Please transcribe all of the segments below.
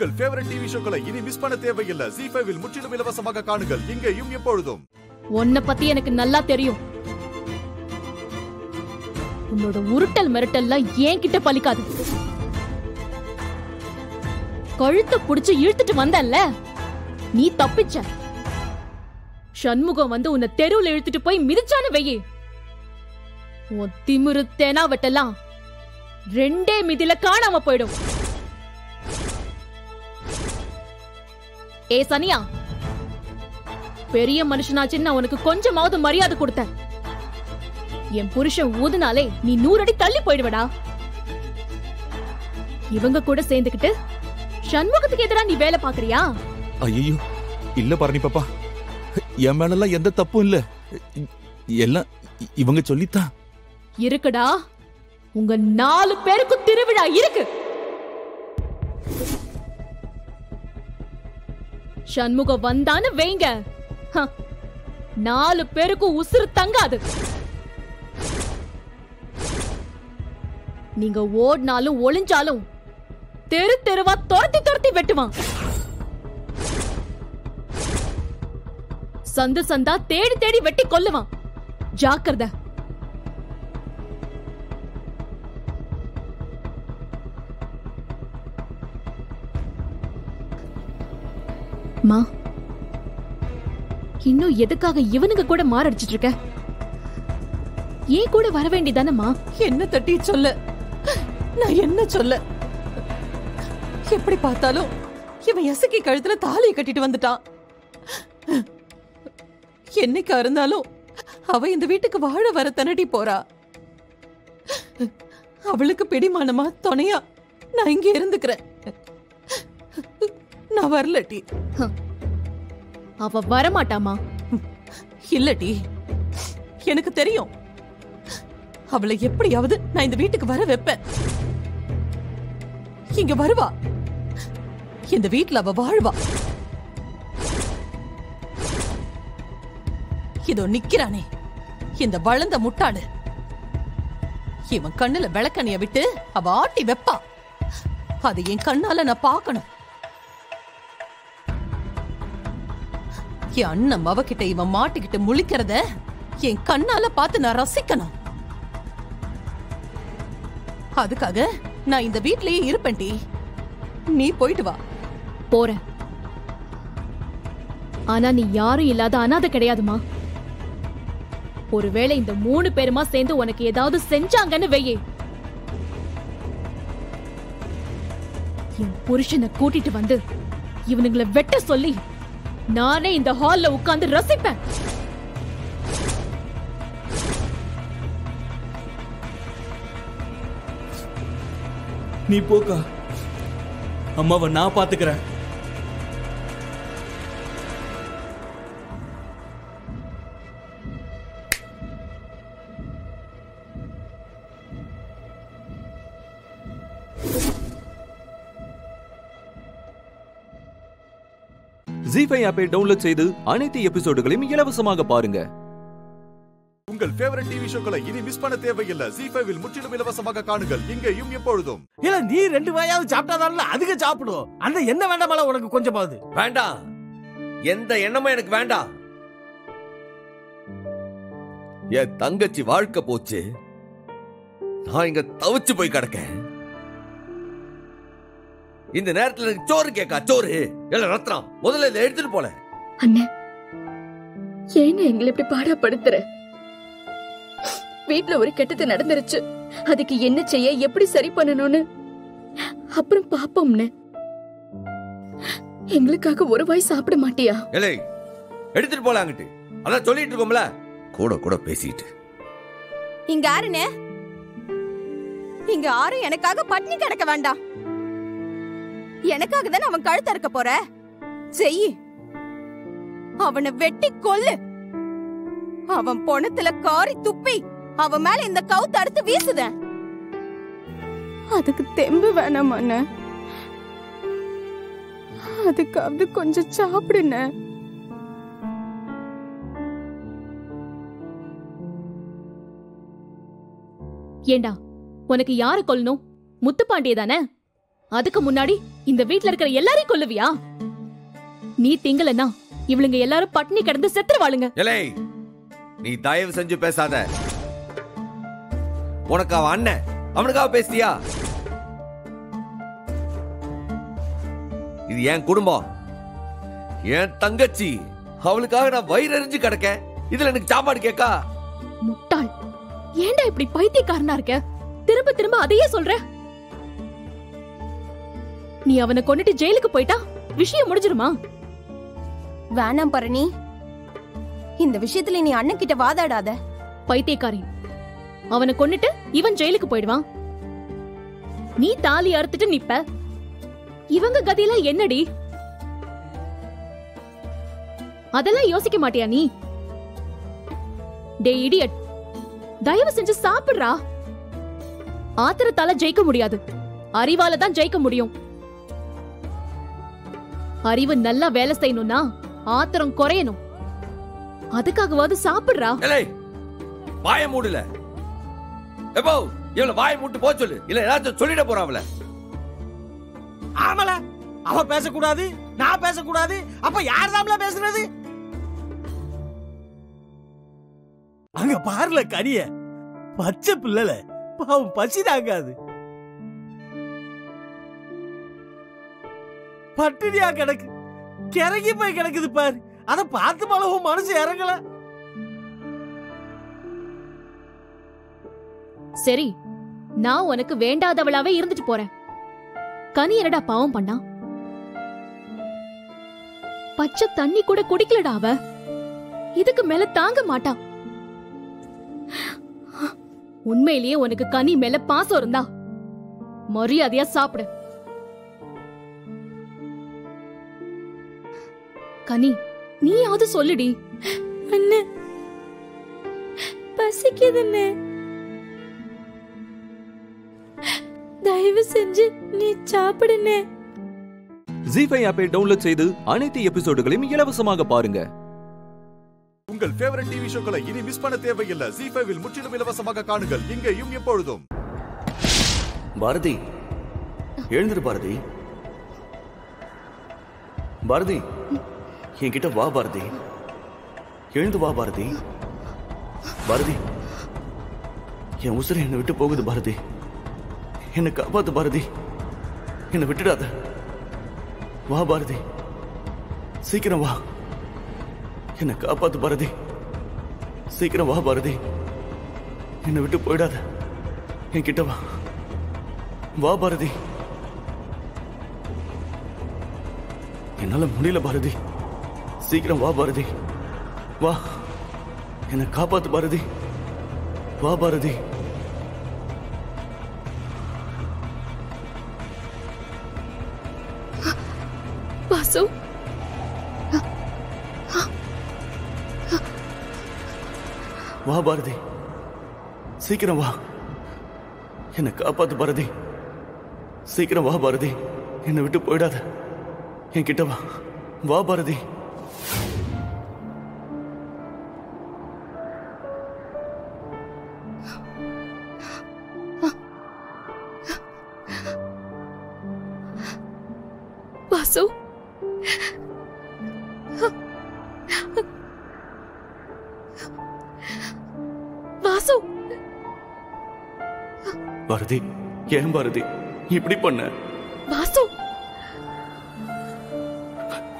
உங்கள் favourite TV ஷோக்களை இனி miss பண்ண தேவையில்லை. ZEE5 இல் முற்றிலும் இலவசமாக காணுங்கள். இங்கேயும் எப்பொழுதும். உன்னை பத்தி எனக்கு நல்லா தெரியும். உன்னோட உருட்டல் மிரட்டல்லாம் என்கிட்ட பலிக்காது. கழுத்தை புடிச்சு இழுத்துட்டு வந்தல்ல, நீ தப்பிச்ச. சண்முகம் வந்து உன்னை தெருவுல இழுத்துட்டு போய் மிதிச்சானு வெயி, உன் திமிரு தேனா வெட்டலாம் 2 மிதில காணாம போயிடும். ஏ சனியா, பெரிய மனுஷனாச்சுன்னு நான் உனக்கு கொஞ்சமாவது மரியாதை கொடுத்தேன். என் புருஷன் ஊதுனாலே நீ 100 அடி தள்ளி போயிடுவடா. இவங்க கூட சேர்ந்துக்கிட்டு சண்முகத்துக்கு எதிரா நீ வேலை பாக்குறியா? ஐயோ இல்ல பரணி பாப்பா, என் மேலெல்லாம் எந்த தப்பும் இல்ல. எல்லாம் இவங்க சொல்லித்தான். இருக்குடா, உங்க 4 பேருக்கும் திருவிழா இருக்கு. சண்முகம் வந்தான்னு வைங்க, 4 பேருக்கும் உசுறு தங்காது. நீங்க ஓடினாலும் ஒளிஞ்சாலும் தெரு தெருவா துரத்தி துரத்தி வெட்டுவான். சந்து சந்தா தேடி தேடி வெட்டி கொல்லுவான். ஜாக்கிரதை. மா, இன்னும் எதுக்காக இவனுங்க கூட மாரடிச்சிட்டு இருக்க? ஏன் கூட வர வேண்டியதானம்மா? என்ன தட்டி சொல்ல, நான் என்ன சொல்ல? எப்படி பார்த்தாலும் இவன் எசக்கி கழுத்துல தாலியை கட்டிட்டு வந்துட்டான். என்னைக்கா இருந்தாலும் அவ இந்த வீட்டுக்கு வாழ வர தனடி போறா. அவளுக்கு பிடிமானமா துணையா நான் இங்க இருந்துக்கிறேன். நான் வரலட்டி. அவ வரமாட்டாமா? இல்லட்டி, எனக்கு தெரியும். அவளை எப்படியாவது நான் இந்த வீட்டுக்கு வர வைப்பேன். இங்க வருவா, இந்த வீட்டுல அவ வாழ்வா. இதோ நிக்கிறானே இந்த வளர்ந்த முட்டாளு, இவன் கண்ணுல விளக்கண்ணிய விட்டு அவ ஆட்டி வெப்பா. அது என் கண்ணால நான் பார்க்கணும். என் அண்ணன் அவகிட்ட இவன் மாட்டிக்கிட்டு முழிக்கிறத என் கண்ணால பார்த்து நான் ரசிக்கணும். அதுக்காக நான் இந்த வீட்லயே இருப்பேன். டி, நீ போயிட்டு வா. போறேன். ஆனா நீ யாரும் இல்லாத அனாதை கிடையாதுமா. ஒருவேளை இந்த 3 பேருமா சேர்ந்து உனக்கு ஏதாவது செஞ்சாங்கன்னு வெய்யே, என் புருஷனை கூட்டிட்டு வந்து இவனுங்களை வெட்ட சொல்லி நானே இந்த ஹால்ல உட்கார்ந்து ரசிப்பேன். நீ போக்கா, அம்மாவை நான் பாத்துக்கிறேன். ZEE5 ஆப்பை டவுன்லோட் செய்து அனைத்து எபிசோடுகளையும் இலவசமாக பாருங்க. உங்கள் ஃபேவரட் டிவி ஷோக்களை இனி மிஸ் பண்ண தேவையில்லை. ZEE5 இல் முற்றிலும் இலவசமாக காணுங்கள். இங்கேயும் எப்பொழுதும். இல்ல நீ 2 வாயாவது சாப்பிட்டாதான்ல அதிக சாப்பிடும். அந்த என்ன வேண்டாமல உனக்கு கொஞ்சமாவது வேண்டாம். எந்த எண்ணமும் எனக்கு வேண்டாம். என் தங்கச்சி வாழ்க்கை போச்சு. நான் இங்க தவிச்சு போய் கிடக்கேன். இந்த நேரத்துல எனக்கு சோறு கேக்கா? சோறு எல்லாம் ரத்னம் முதல்ல இதை எடுத்துட்டு போல. அண்ணே, ஏன்னு எங்களை இப்படி பாடப்படுத்துற? வீட்டுல ஒரு கெட்டது நடந்துருச்சு. அதுக்கு என்ன செய்ய, எப்படி சரி பண்ணணும்னு அப்புறம் பாப்போம்னு. எங்களுக்காக ஒரு வாய் சாப்பிட மாட்டியா? இல்லை, எடுத்துட்டு போல. அங்கிட்டு அதான் சொல்லிட்டு இருக்கோம்ல, கூட கூட பேசிட்டு. இங்க யாருன்னு? இங்க யாரும் எனக்காக பட்டினி கிடக்க வேண்டாம். எனக்காக தானே அவன் கழுத்த இருக்க போற. செய், அவனை வெட்டி கொல்லு. அவன் பொணத்துல காரி துப்பி அவன் மேல இந்த கவுத்த அடுத்து வீசுத. அதுக்கு தெம்பு வேணாமான, அதுக்காவது கொஞ்சம் சாப்பிடுன. ஏண்டா, உனக்கு யார கொல்லணும்? முத்துப்பாண்டிய தானே? அதுக்கு முன்னாடி இந்த வீட்ல இருக்கிற எல்லாரையும் கொல்லுவியா? நீ திங்கலன்னா இவளுங்க எல்லாரும் பட்டினி கிடந்து செத்துருவாளுங்க. எலே, நீ தயவு செஞ்சு பேசாத. உனக்கு அவன் அண்ணன், அவனுக்காக பேசியா? இது என் குடும்பம், என் தங்கச்சி. அவளுக்காக நான் வயிறு எரிஞ்சு கிடக்க. இதுல எனக்கு சாப்பாடு கேக்கா? முட்டாள், ஏன்டா இப்படி பைத்தியக்காரனா இருக்க? திரும்ப திரும்ப அதையே சொல்ற. நீ அவனை கொன்னுட்டு ஜெயிலுக்கு போயிட்டா விஷயம் முடிஞ்சிருமா? வேணாம் பரணி, இந்த விஷயத்துல நீ அண்ணன் கிட்ட வாதாடாத. பைத்தியக்காரி, அவனை கொன்னுட்டு இவன் ஜெயிலுக்கு போயிடுவான். நீ தாலி அறுத்துட்டு நிப்ப. இவங்க கதியில என்னடி? அதெல்லாம் யோசிக்க மாட்டியா நீ? டே இடியட், தயவு செஞ்சு சாப்பிடுறா. ஆத்திரத்தால ஜெயிக்க முடியாது, அறிவால தான் ஜெயிக்க முடியும். அறிவு நல்லா வேலை செய்யணும்னா ஆத்திரம் குறையணும். அதுக்காகவாது சாப்பிடுறா. வாய மூடல. எப்போ இவள வாய மூட்டு போ சொல்லு, இல்ல ஏதாச்சும் சொல்லிட போறா அவள. ஆமல, அவ பேசக்கூடாது, நான் பேசக்கூடாது. அப்ப யார் தாம்ல பேசுறது? அங்க பாருல கனிய, பச்சை பிள்ளல, பாவம் பசி தாங்காது. பட்டினியா கிடக்கு, கிறங்கி போய் கிடக்குது பாரு. அத பார்த்து பழகும் மனசு இறங்கல. சரி, நான் உனக்கு வேண்டாதவளாவே இருந்துட்டு போறேன். கனி என்னடா பாவம் பண்ணா? பச்சை தண்ணி கூட குடிக்கலடா அவ. இதுக்கு மேல தாங்க மாட்டா. உண்மையிலேயே உனக்கு கனி மேல பாசம் இருந்தா மரியாதையா சாப்பிடு. கனி, நீயாவது சொல்லுடி. அண்ணே, பசிக்குதுண்ணே, தயவு செஞ்சு நீ சாப்பிடுனே. ஜீ5 ஆப்பை டவுன்லோட் செய்து அனைத்து எபிசோடுகளையும் இலவசமாக பாருங்க. உங்கள் ஃபேவரட் டிவி ஷோக்களை இனி மிஸ் பண்ண தேவையில்லை. ஜீ5 முற்றிலும் இலவசமாக காணுங்கள், இங்கேயும் எப்பொழுதும். பாரதி, எழுந்துரு பாரதி. பாரதி, என்கிட்ட வா பாரதி. எழுந்து வா பாரதி. பாரதி, என் உசுரை என்னை விட்டு போகுது பாரதி. என்னை காப்பாத்து பாரதி. என்னை விட்டுடாத. வா பாரதி, சீக்கிரம் வா. என்னை காப்பாத்து பாரதி. சீக்கிரம் வா பாரதி. என்னை விட்டு போயிடாத. என்கிட்ட வா. வா பாரதி. என்னால முடியல பாரதி. சீக்கிரம் வா பாரதி. வா, என்னை காப்பாத்து பாரதி. வா பாரதி. வாசு, வா பாரதி. சீக்கிரம் வா. என்னை காப்பாத்து பாரதி. சீக்கிரம் வா பாரதி. என்னை விட்டு போயிடாத. என்கிட்ட வா. வா பாரதி. வாசு, வாசு. பாரதி, ஏன் பாரதி இப்படி பண்ண? வாசு,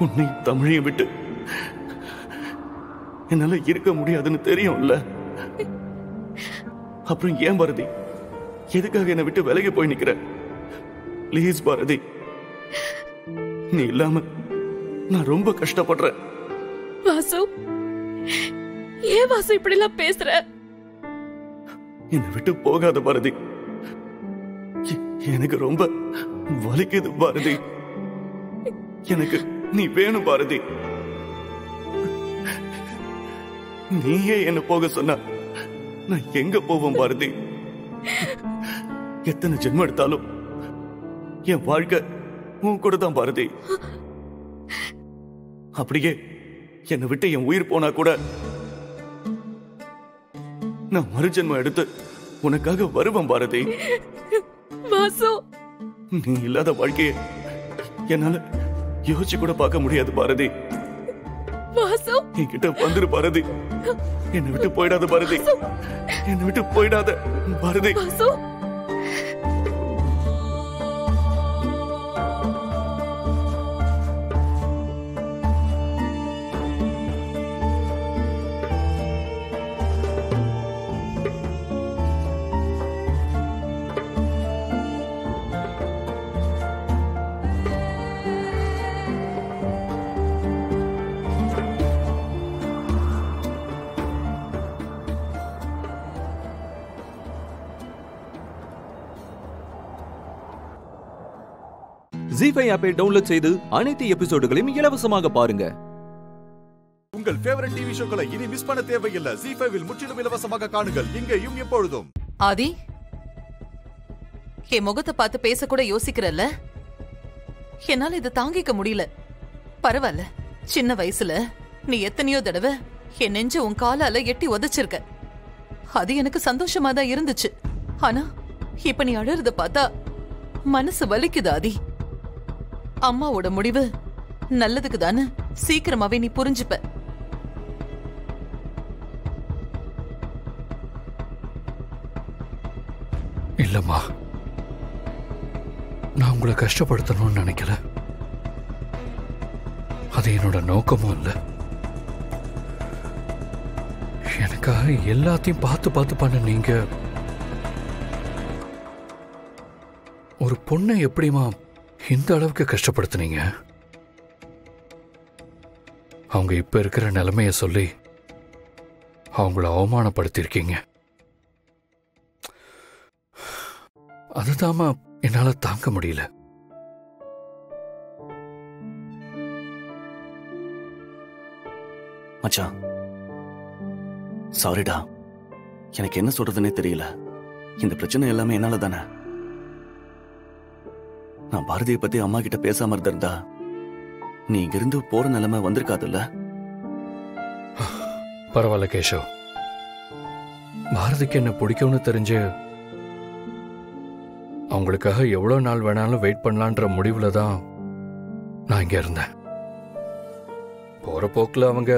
உன்னை தமிழையும் விட்டு என்னால இருக்க முடியாதுன்னு தெரியும்ல. அப்புறம் ஏன் பாரதி, எதுக்காக என்னை விட்டு விலகி போய் நிக்கிற? பிளீஸ் பாரதி, நீ இல்லாம நான் ரொம்ப கஷ்டப்படுறேன். வாசு, ஏன் வாசு இப்படி எல்லாம் பேசுற? என்னை விட்டு போகாத பாரதி. எனக்கு ரொம்ப வலிக்குது பாரதி. எனக்கு நீ வேணும் பாரதி. நீயே என்ன போக சொன்ன நான் எங்க போவேன் பாரதி? எத்தனை ஜென்மம் எடுத்தாலும் என் வாழ்க்கை உன் கூட தான் பாரதி. அப்படியே என்னை விட்டு என் உயிர் போனா கூட நான் மறுஜென்மம் எடுத்து உனக்காக வருவேன் பாரதி. வாசு, நீ இல்லாத வாழ்க்கையை என்னால யோசிச்சு கூட பார்க்க முடியாது பாரதி. வாசு, என்கிட்ட வந்துரு பாரதி. என்னை விட்டு போயிடாத பாரதி. என்னை விட்டு போயிடாத பாரதி. வாசு, ZEE5 ஆப்பை டவுன்லோட் செய்து அனைத்து எபிசோடுகளையும் இலவசமாக பாருங்க. உங்கள் ஃபேவரட் டிவி ஷோக்களை இனி மிஸ் பண்ண தேவையில்லை. ZEE5 முற்றிலும் இலவசமாக காணுங்கள், இங்கேயும் எப்பொழுதும். ஆதி, என் முகத்தை பார்த்து பேச கூட யோசிக்கிறல்ல? என்னால இதை தாங்கிக்க முடியல. பரவாயில்ல, சின்ன வயசுல நீ எத்தனையோ தடவை என் நெஞ்ச உன் காலால எட்டி உதைச்சிருக்க. அது எனக்கு சந்தோஷமா தான் இருந்துச்சு. ஆனா இப்ப நீ அழறத பார்த்தா மனசு வலிக்குது ஆதி. அம்மாவோட முடிவு நல்லதுக்கு தானே சீக்கிரமாவே நீ புரிஞ்சுப்ப. இல்லம்மா, நான் உங்களை கஷ்டப்படுத்தணும்னு நினைக்கல. அது என்னோட நோக்கமும் இல்லை. எனக்காக எல்லாத்தையும் பார்த்து பார்த்து பண்ண நீங்க ஒரு பொண்ணை எப்படிமா இந்த அளவுக்கு கஷ்டப்படுத்துனீங்க? அவங்க இப்ப இருக்கிற நிலைமைய சொல்லி அவங்கள அவமானப்படுத்திருக்கீங்க. அதுதாம்மா என்னால தாங்க முடியல. மச்சான், சாரிடா. எனக்கு என்ன சொல்றதுன்னே தெரியல. இந்த பிரச்சனை எல்லாமே என்னால தானே. நான் பாரதியை பத்தி அம்மா கிட்ட பேசாம இருந்திருந்தா நீ இங்கிருந்து போற நிலைமை வந்திருக்காதுல்ல? பரவாயில்ல கேஷவ், பாரதிக்கு என்ன பிடிக்கும்னு தெரிஞ்சு அவங்களுக்காக எவ்வளவு நாள் வேணாலும் வெயிட் பண்ணலான்ற முடிவுல தான் நான் இங்க இருந்தேன். போற போக்குல அவங்க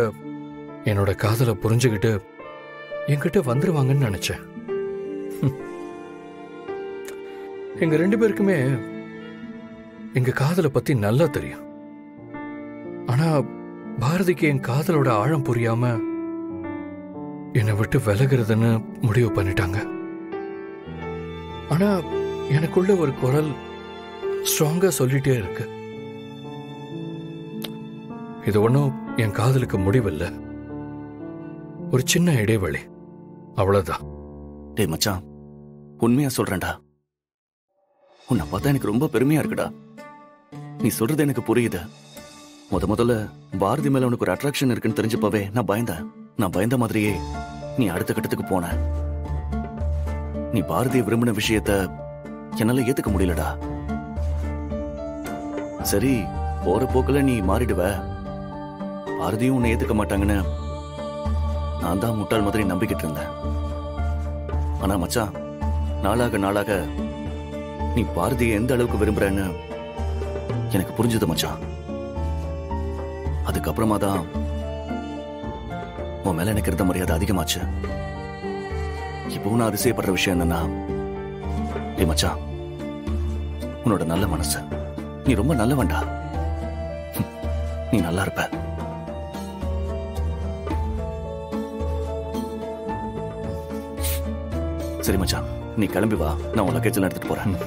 என்னோட காதலை புரிஞ்சுக்கிட்டு என்கிட்ட வந்துருவாங்கன்னு நினைச்சேன். எங்க 2 பேருக்குமே எங்க காதலை பத்தி நல்லா தெரியும். ஆனா பாரதிக்கு என் காதலோட ஆழம் புரியாம என்னை விட்டு விலகிறதுன்னு முடிவு பண்ணிட்டாங்க. ஆனா எனக்குள்ள ஒரு குரல் ஸ்ட்ராங்கா சொல்லிட்டே இருக்கு, இது ஒன்னும் என் காதலுக்கு முடிவில்லை, ஒரு சின்ன இடைவெளி, அவ்வளவுதான். டேய் மச்சான், உண்மையா சொல்றேன்டா. உன்னை பார்த்தா எனக்கு ரொம்ப பெருமையா இருக்குடா. நீ சொல்றது எனக்கு புரியுது. முதல்ல பாரதி மேல உனக்கு ஒரு அட்ராக்ஷன் இருக்குன்னு தெரிஞ்சப்பவே நான் பயந்த மாதிரியே நீ அடுத்த கட்டத்துக்கு போன. நீ பாரதியை விரும்பின விஷயத்த என்னால ஏத்துக்க முடியலடா. சரி, போற போக்குல நீ மாறிடுவ, பாரதியும் உன்னை ஏத்துக்க மாட்டாங்கன்னு நான் தான் முட்டாள் மாதிரி நம்பிக்கிட்டு இருந்தேன். ஆனா மச்சான், நாளாக நீ பாரதியை எந்த அளவுக்கு விரும்புறன்னு எனக்கு புரிஞ்சது மச்சான். அதுக்கப்புறமா தான் உன் மேல எனக்கு இருந்த மரியாதை அதிகமாச்சு. இப்போ நான் அதிசயப்படுற விஷயம் என்னன்னா, டேய் மச்சான், உன்னோட நல்ல மனசு, நீ ரொம்ப நல்லவன்டா. நீ நல்லா இருப்ப. சரி மச்சான், நீ கிளம்பி வா, நான் உன் லக்கேஜ் எல்லாம் எடுத்துட்டு போறேன்.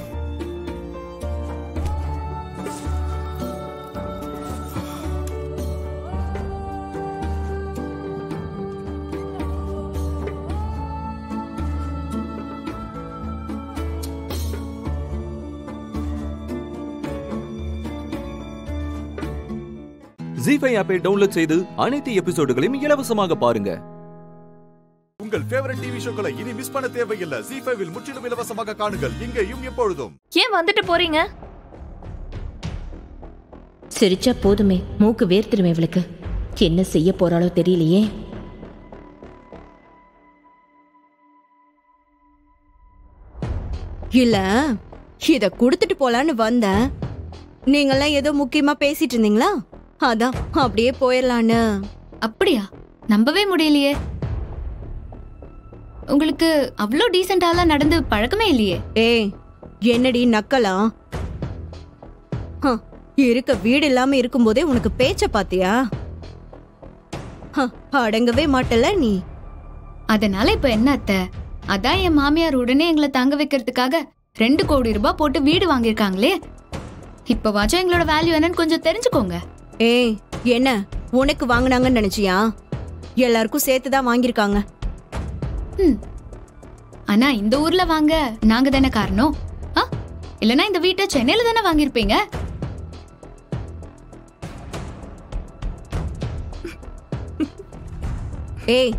ZEE5 ஆப்பை டவுன்லோட் செய்து அனைத்து எபிசோடுகளையும் இலவசமாக பாருங்க. உங்கள் ஃபேவரட் டிவி ஷோக்களை இனி மிஸ் பண்ண தேவையில்லை. ZEE5 முற்றிலும் இலவசமாக காணுங்கள், இங்கேயும் எப்பொழுதும். ஏன் வந்துட்டு போறீங்க? சிரிச்சா போதுமே, மூக்கு வேர்த்திருமே இவளுக்கு. என்ன செய்ய போறாளோ தெரியலையே. இல்ல இத குடுத்துட்டு போலான்னு வந்தேன். நீங்கெல்லாம் ஏதோ முக்கியமா பேசிட்டு இருந்தீங்களா, அதான் அப்படியே போயிடலான்னு. அப்படியா? நம்பவே முடியலையே. உங்களுக்கு அவ்வளோ டீசென்டாலாம் நடந்து பழக்கமே இல்லையே. ஏய், என்னடி நக்கலா? இருக்க வீடு இல்லாம இருக்கும்போதே உனக்கு பேச்ச பாத்தியா? அடங்கவே மாட்டல நீ. அதனால இப்ப என்ன அத்தை? அதான் என் மாமியார் உடனே எங்களை தங்க வைக்கிறதுக்காக 2 கோடி ரூபாய் போட்டு வீடு வாங்கியிருக்காங்களே. இப்ப வாச்சும் எங்களோட வேல்யூ என்னன்னு கொஞ்சம் தெரிஞ்சுக்கோங்க. ஏய், என்ன உனக்கு வாங்கினாங்கன்னு நினைச்சியா? எல்லாருக்கும் சேர்த்துதான் வாங்கியிருக்காங்க. ஆனா இந்த ஊர்ல வாங்க நாங்க தானே காரணம். இல்லனா இந்த வீட்டை சென்னையில தானே வாங்கியிருப்பீங்க. ஏய்,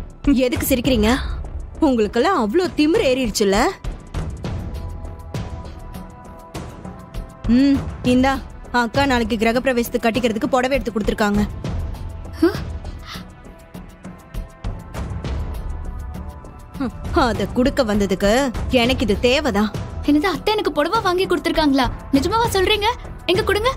எதுக்கு சிரிக்கிறீங்க? உங்களுக்கெல்லாம் அவ்வளோ திமிரு ஏறிடுச்சுல. இந்தா அக்கா நாளைக்கு கிரகப்பிரவேசத்துக்கு கட்டிக்கிறதுக்கு புடவை எடுத்து கொடுத்துருக்காங்க. அத குடுக்க வந்ததுக்கு எனக்கு இது தேவைதான். என்னது அத்தை எனக்கு புடவை வாங்கி கொடுத்துருக்காங்களா? நிஜமாவா சொல்றீங்க? எங்க கொடுங்க.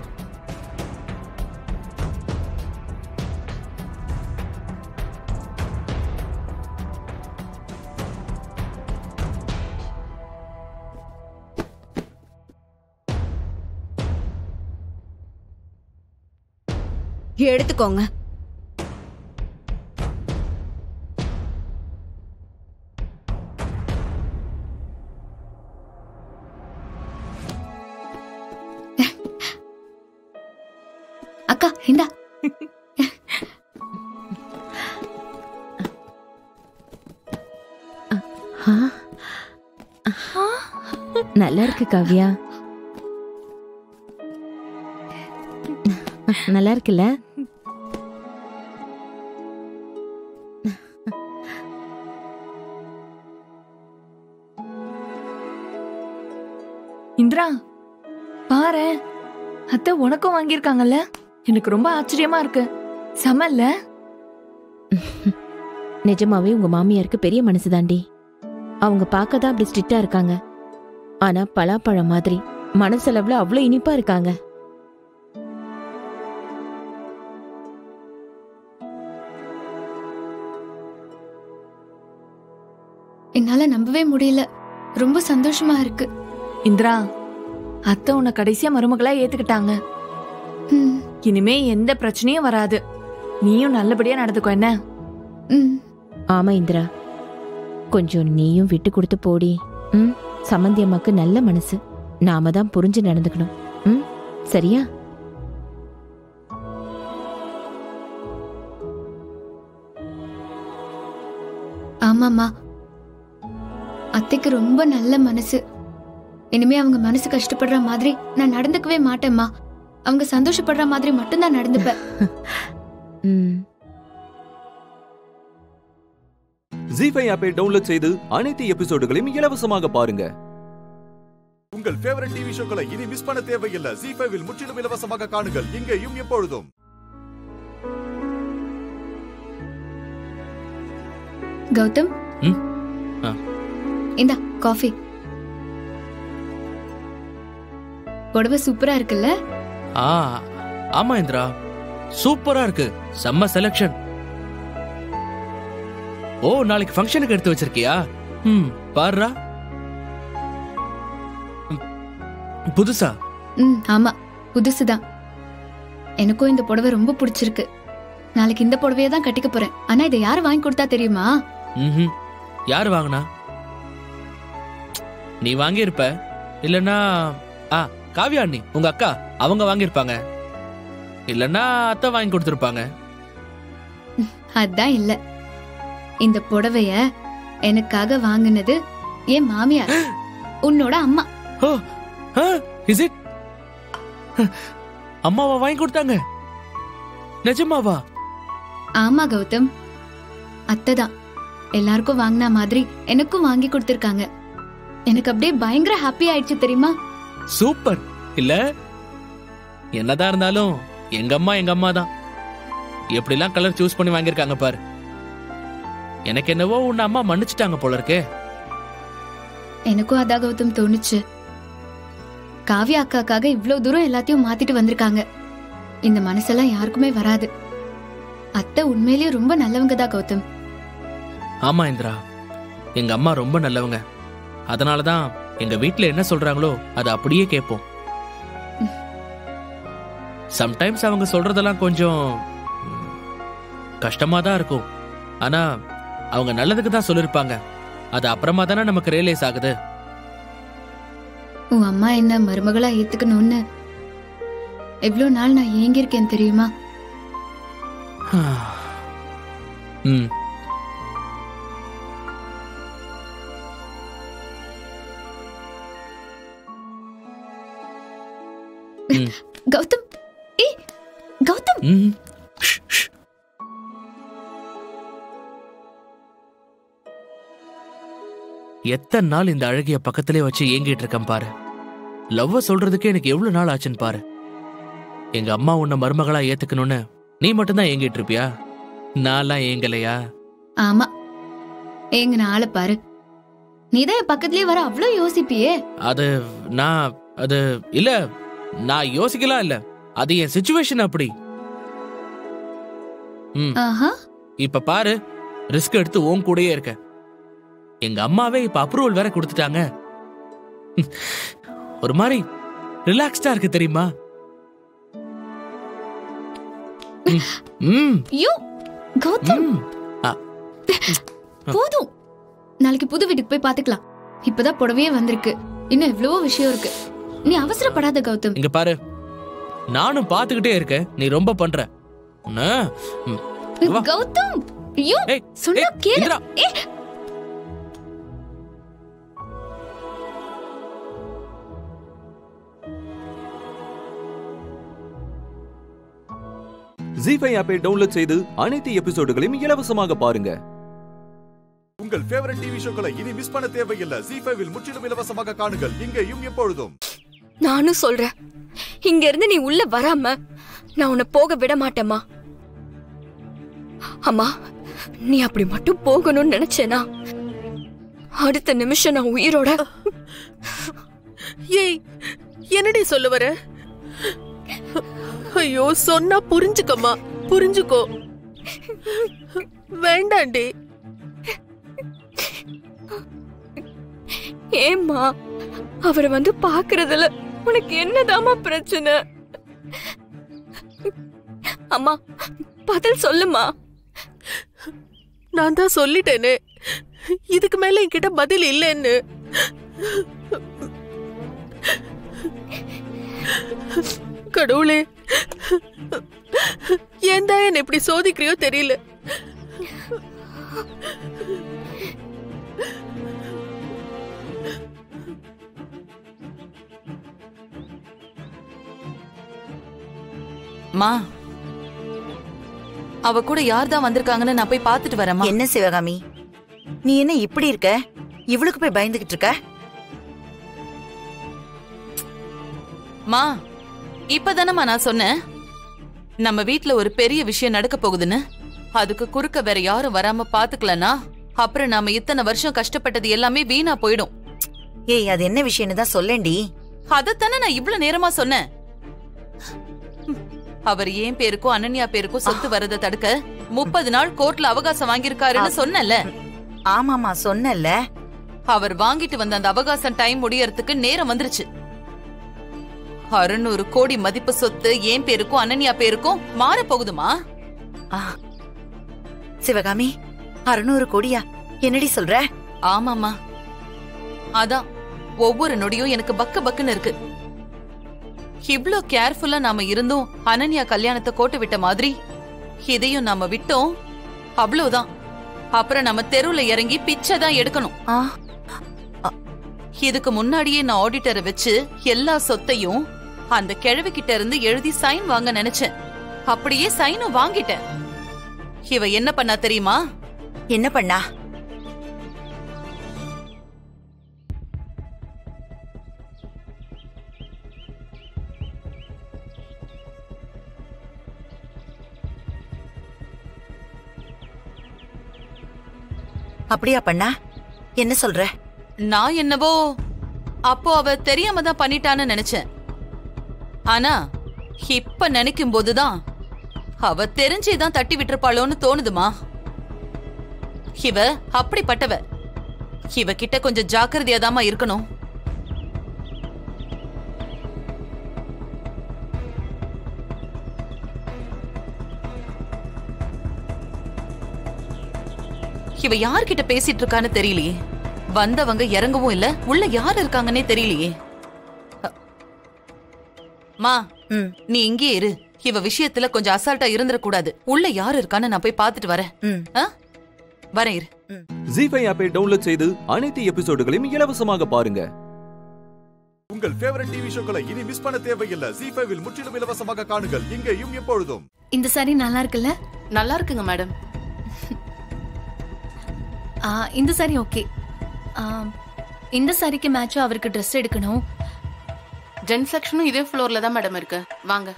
எடுத்துக்கோங்க. அக்கா இந்தா. நல்லா இருக்கு காவ்யா. நல்லா இருக்குல்ல? இந்திரா பாரு, அத்தை உனக்கும் வாங்கியிருக்காங்கல்ல. எனக்கு ரொம்ப ஆச்சரியமா இருக்கு. சமல்ல? நிஜமாவே உங்க மாமியாருக்கு பெரிய மனசுதாண்டி. அவங்க பார்க்கதான் அப்படி ஸ்ட்ரிக்டா இருக்காங்க. ஆனா பலாப்பழம் மாதிரி மனசளவுல அவ்வளவு இனிப்பா இருக்காங்க. என்னால நம்பவே முடியல. ரொம்ப சந்தோஷமா இருக்கு. இந்திரா, அத்தை உன்னை கடைசியா மருமகளா ஏத்துக்கிட்டாங்க. இனிமே எந்த பிரச்சனையும் வராது. நீயும் நல்லபடியா நடந்துக்கோ. என்ன? ஆமா இந்திரா, கொஞ்சம் நீயும் விட்டு கொடுத்து போடி. சம்மந்தி அம்மாக்கு நல்ல மனசு. நாம தான் புரிஞ்சு நடந்துக்கணும். சரியா? ஆமாமா, அத்தைக்கு ரொம்ப நல்ல மனசு. இனிமே அவங்க மனசு கஷ்டப்படுற மாதிரி நான் நடந்துக்கவே மாட்டேம்மா. அவங்க சந்தோஷப்படுற மாதிரி மட்டும்தான் நடந்துப்பேன். ஜீ5 ஆப்பை டவுன்லோட் செய்து அனைத்து எபிசோடுகளையும் இலவசமாக பாருங்க. உங்கள் ஃபேவரட் டிவி ஷோக்களை இனி மிஸ் பண்ண தேவையில்லை. ஜீ5 முற்றிலும் இலவசமாக காணுங்கள், இங்கேயும் எப்பொழுதும். கௌதம், இந்தா காஃபி. புடவை சூப்பரா இருக்குல்ல? ஆமா இந்திரா, சூப்பரா இருக்கு. செம்ம செலக்ஷன். ஓ, நாளைக்கு ஃபங்க்ஷனுக்கு எடுத்து வச்சிருக்கியா? பாருடா, புதுசா? ஆமா, புதுசுதான். எனக்கும் இந்த புடவை ரொம்ப பிடிச்சிருக்கு. நாளைக்கு இந்த புடவையை தான் கட்டிக்க போறேன். ஆனா இதை யாரு வாங்கி கொடுத்தா தெரியுமா? யாரு வாங்கினா? நீ வாங்கியிருப்ப. இல்லன்னா காவ்யா அண்ணி, உங்க அக்கா, அவங்க வாங்கியிருப்பாங்க. இல்லன்னா அத்தை வாங்கி கொடுத்திருப்பாங்க. அதான் இல்ல, இந்த புடவைய எனக்காக வாங்கினது என் மாமியார், உன்னோட அம்மா. Is it? அம்மாவா வாங்கி கொடுத்தாங்க? நிஜமாவா? ஆமா கௌதம், அத்தைதான் எல்லாருக்கும் வாங்கின மாதிரி எனக்கும் வாங்கி கொடுத்திருக்காங்க. எனக்கு அப்படியே பயங்கர ஹாப்பி ஆயிடுச்சு தெரியுமா? சூப்பர் இல்ல? என்னதான் இருந்தாலும் எங்க அம்மா தான். எப்படிலாம் கலர் சூஸ் பண்ணி வாங்கியிருக்காங்க பாரு. எனக்கு என்னவோ உன்னை அம்மா மன்னிச்சுட்டாங்க போல இருக்கே. எனக்கும் அதான் கௌதம் தோணுச்சு. காவியா அக்காக்காக இவ்ளோ தூரம் எல்லாத்தையும் மாத்திட்டு வந்திருக்காங்க. இந்த மனசெல்லாம் யாருக்குமே வராது. அத்தை உண்மையிலேயே ரொம்ப நல்லவங்க தான் கௌதம். ஆமா இந்திரா, எங்க அம்மா ரொம்ப நல்லவங்க. அதனாலதான் எங்க வீட்ல என்ன சொல்றாங்களோ அதை அப்படியே கேட்போம். சம்டைம்ஸ் அவங்க சொல்றதெல்லாம் கொஞ்சம் கஷ்டமா தான் இருக்கும். ஆனா அவங்க நல்லதுக்கு தான் சொல்லிருப்பாங்க. அது அப்புறமா தானே நமக்கு ரியலைஸ் ஆகுது. உன் அம்மா என்ன மருமகளா ஏத்துக்கணும்னு எவ்வளவு நாள் நான் ஏங்கியிருக்கேன் தெரியுமா? ம். கௌதம், கௌதம், எத்தனை நாள் இந்த அழகிய பக்கத்திலே வச்சு ஏங்கிட்டு இருக்கேன் பாரு. லவ்வ சொல்றதுக்கு எனக்கு எவ்வளவு நாள் ஆச்சுன்னு பாரு. எங்க அம்மா உன்னை மருமகளா ஏத்துக்கணும்னு நீ மட்டும்தான் ஏங்கிட்டு இருப்பியா? நான்லாம் ஏங்கலையா? ஆமா, ஏங்க ஆளை பாரு. நீதான் என் பக்கத்திலே வர அவ்வளவு யோசிப்பியே. அது இல்ல, நான் யோசிக்கலாம் இல்ல, அது என் சிச்சுவேஷன் அப்படி. இப்ப பாரு, ரிஸ்க் எடுத்து உன் கூடயே இருக்க. எங்க அம்மாவே இப்ப அப்ரூவல் வேற கொடுத்துட்டாங்க. ஒரு மாதிரி ரிலாக்ஸ்டா இருக்கு தெரியுமா? கௌதம், போதும். நாளைக்கு புது வீட்டுக்கு போய் பாத்துக்கலாம். இப்பதான் புடவையே வந்திருக்கு. இன்னும் எவ்வளவோ விஷயம் இருக்கு. நீ அவசரப்படாத கௌதம். இங்க பாரு, நானும் பாத்துக்கிட்டே இருக்கேன். நீ ரொம்ப பண்ற. கௌதம், ஐயோ, சொன்னா கேளு. ZEE5 ஆப்பை டவுன்லோட் செய்து அனைத்து எபிசோடுகளையும் இலவசமாக பாருங்க. உங்கள் ஃபேவரட் டிவி ஷோக்களை இனி மிஸ் பண்ண தேவையில்லை. ZEE5 முற்றிலும் இலவசமாக காணுங்கள், இங்கேயும் எப்பொழுதும். நானும் சொல்றேன், இங்க இருந்து நீ உள்ள வராம நான் உன்னை போக விட மாட்டேம்மா. அம்மா, நீ அப்படி மட்டும் போகணும்னு நினைச்சேனா அடுத்த நிமிஷம் நான் உயிரோட. ஏய், என்னடி சொல்ல வர? ஐயோ, சொன்னா புரிஞ்சுக்கம்மா, புரிஞ்சுக்கோ. வேண்டாண்டி. ஏம்மா, அவரை வந்து பாக்குறதுல உனக்கு என்னதாமா பிரச்சனை? அம்மா, பதில் சொல்லுமா. நான் தான் சொல்லிட்டேனே, இதுக்கு மேல என்கிட்ட பதில் இல்லைன்னு. கடவுளே, ஏன் தான் என்ன இப்படி சோதிக்கிறியோ தெரியல. மா, அவ கூட யார் தான் வந்திருக்காங்கன்னு நான் போய் பாத்துட்டு வரேன். என்ன சிவகாமி, நீ என்ன இப்படி இருக்க? இவளுக்கு போய் பயந்துகிட்டு இருக்க? மா, இப்பதானம்மா நான் சொன்னேன் நம்ம வீட்ல ஒரு பெரிய விஷயம் நடக்க போகுதுன்னு. அதுக்கு குறுக்க வேற யாரும் வராம பாத்துக்கலனா அப்புறம் நாம இத்தனை வருஷம் கஷ்டப்பட்டது எல்லாமே வீணா போயிடும். ஏய், அது என்ன விஷயம்னு தான் சொல்லேண்டி. அதத்தானே நான் இவ்வளவு நேரமா சொன்னேன். அவர் ஏன் பேருக்கும் அனன்யா பேருக்கும் சொத்து வரத தடுக்க 30 நாள் கோர்ட்ல அவகாசம் வாங்கியிருக்காருன்னு சொன்னல. ஆமாமா, சொன்னல. அவர் வாங்கிட்டு வந்த அந்த அவகாசம் டைம் முடியறதுக்கு நேரம் வந்துருச்சு. 600 கோடி மதிப்பு சொத்து ஏன் பேருக்கும் அனன்யா பேருக்கும் மாற போகுதுமா. சிவகாமி, 600 கோடியா? என்னடி சொல்ற? ஆமாமா, அதான் ஒவ்வொரு நொடியும் எனக்கு பக்க பக்குன்னு இருக்கு. இவ்ளோ கேர்ஃபுல்லா நாம இருந்தும் அனன்யா கல்யாணத்தை கோட்டு விட்ட மாதிரி இதையும் நாம விட்டோம், அவ்வளவுதான். அப்புறம் நம்ம தெருவுல இறங்கி பிச்சை தான் எடுக்கணும். இதுக்கு முன்னாடியே நான் ஆடிட்டரை வச்சு எல்லா சொத்தையும் அந்த கிழவி கிட்ட இருந்து எழுதி சைன் வாங்க நினைச்சேன். அப்படியே சைனும் வாங்கிட்டேன். இவ என்ன பண்ணா தெரியுமா? என்ன பண்ணா? அப்படியா பண்ணா? என்ன சொல்ற? நான் என்னவோ அப்போ அவ தெரியாம தான் பண்ணிட்டான்னு நினைச்சேன். ஆனா இப்ப நினைக்கும் போதுதான் அவ தெரிஞ்சேதான் தட்டி விட்டுருப்பாளோன்னு தோணுதுமா. இவ அப்படிப்பட்டவ. இவ கிட்ட கொஞ்சம் ஜாக்கிரதையாதாமா இருக்கணும். இவ யார்கிட்ட பேசிட்டு இருக்கான்னு தெரியலையே. வந்தவங்க இறங்கவும் இல்ல, உள்ள யார் இருக்காங்கன்னே தெரியலையே. மா, நீ இங்கே இரு. இவ விஷயத்துல கொஞ்சம் அசால்ட்டா இருந்துடக்கூடாது. உள்ள யார் இருக்கான்னு நான் போய் பாத்துட்டு வரேன். வரேன் இரு. ஜீ5 ஆப்பை டவுன்லோட் செய்து அனைத்து எபிசோடுகளையும் இலவசமாக பாருங்க. உங்கள் ஃபேவரட் டிவி ஷோக்களை இனி மிஸ் பண்ண தேவையில்லை. ஜீ5 முற்றிலும் இலவசமாக காணுங்கள், இங்கேயும் எப்பொழுதும். இந்த சாரி நல்லா இருக்குல்ல? நல்லா இருக்குங்க மேடம். இந்த சாரி ஓகே. இந்த சாரிக்கு மேட்சா அவருக்கு ட்ரெஸ் எடுக்கணும். ஜென் செக்ஷனும் இதே ஃப்ளோர்ல தான் மேடம் இருக்கு. வாங்க.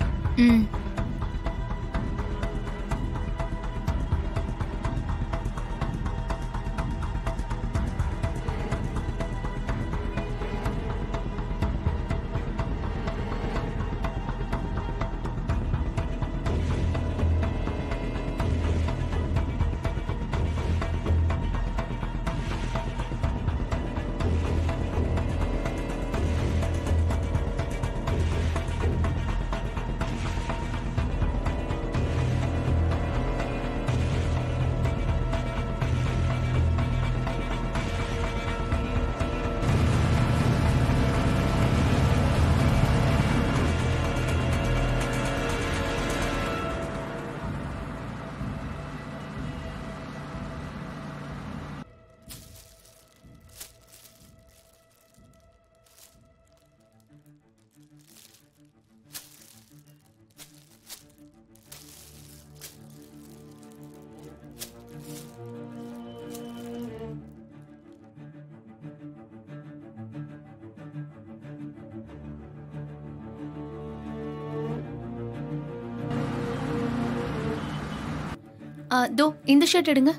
தோ இந்த ஷர்ட் எடுங்க.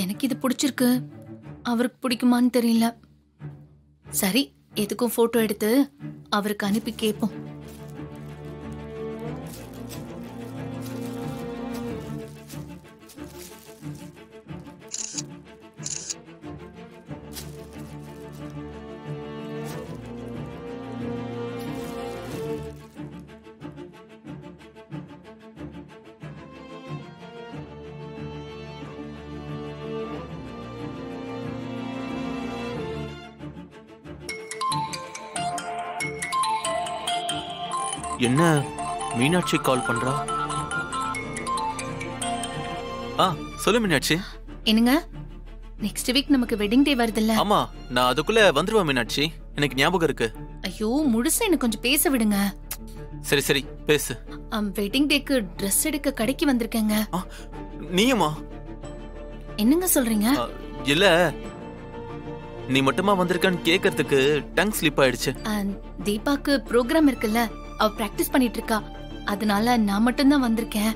எனக்கு இது பிடிச்சிருக்கு. அவருக்கு பிடிக்குமான்னு தெரியல. சரி, எதுக்கும் போட்டோ எடுத்து அவருக்கு அனுப்பி கேட்போம். என்ன மீனாட்சி கால் பண்றா? சொல்லு மீனாட்சி. என்னங்க, நெக்ஸ்ட் வீக் நமக்கு வெட்டிங் டே வருதுல்ல? ஆமா, நான் அதுக்குள்ள வந்துருவேன் மீனாட்சி. எனக்கு ஞாபகம் இருக்கு. ஐயோ, முழுசா எனக்கு கொஞ்சம் பேச விடுங்க. சரி சரி பேசு. வெட்டிங் டேக்கு ட்ரெஸ் எடுக்க கடைக்கு வந்திருக்கேங்க. நீயுமா? என்னங்க சொல்றீங்க? இல்ல, நீ மட்டுமா வந்திருக்கான்னு கேக்குறதுக்கு டங் ஸ்லிப் ஆயிடுச்சு. தீபாக்கு ப்ரோக்ராம் இருக்குல்ல, அவ பிராக்டிஸ் பண்ணிட்டு இருக்கா. அதனால நான் மட்டும் தான் வந்திருக்கேன்.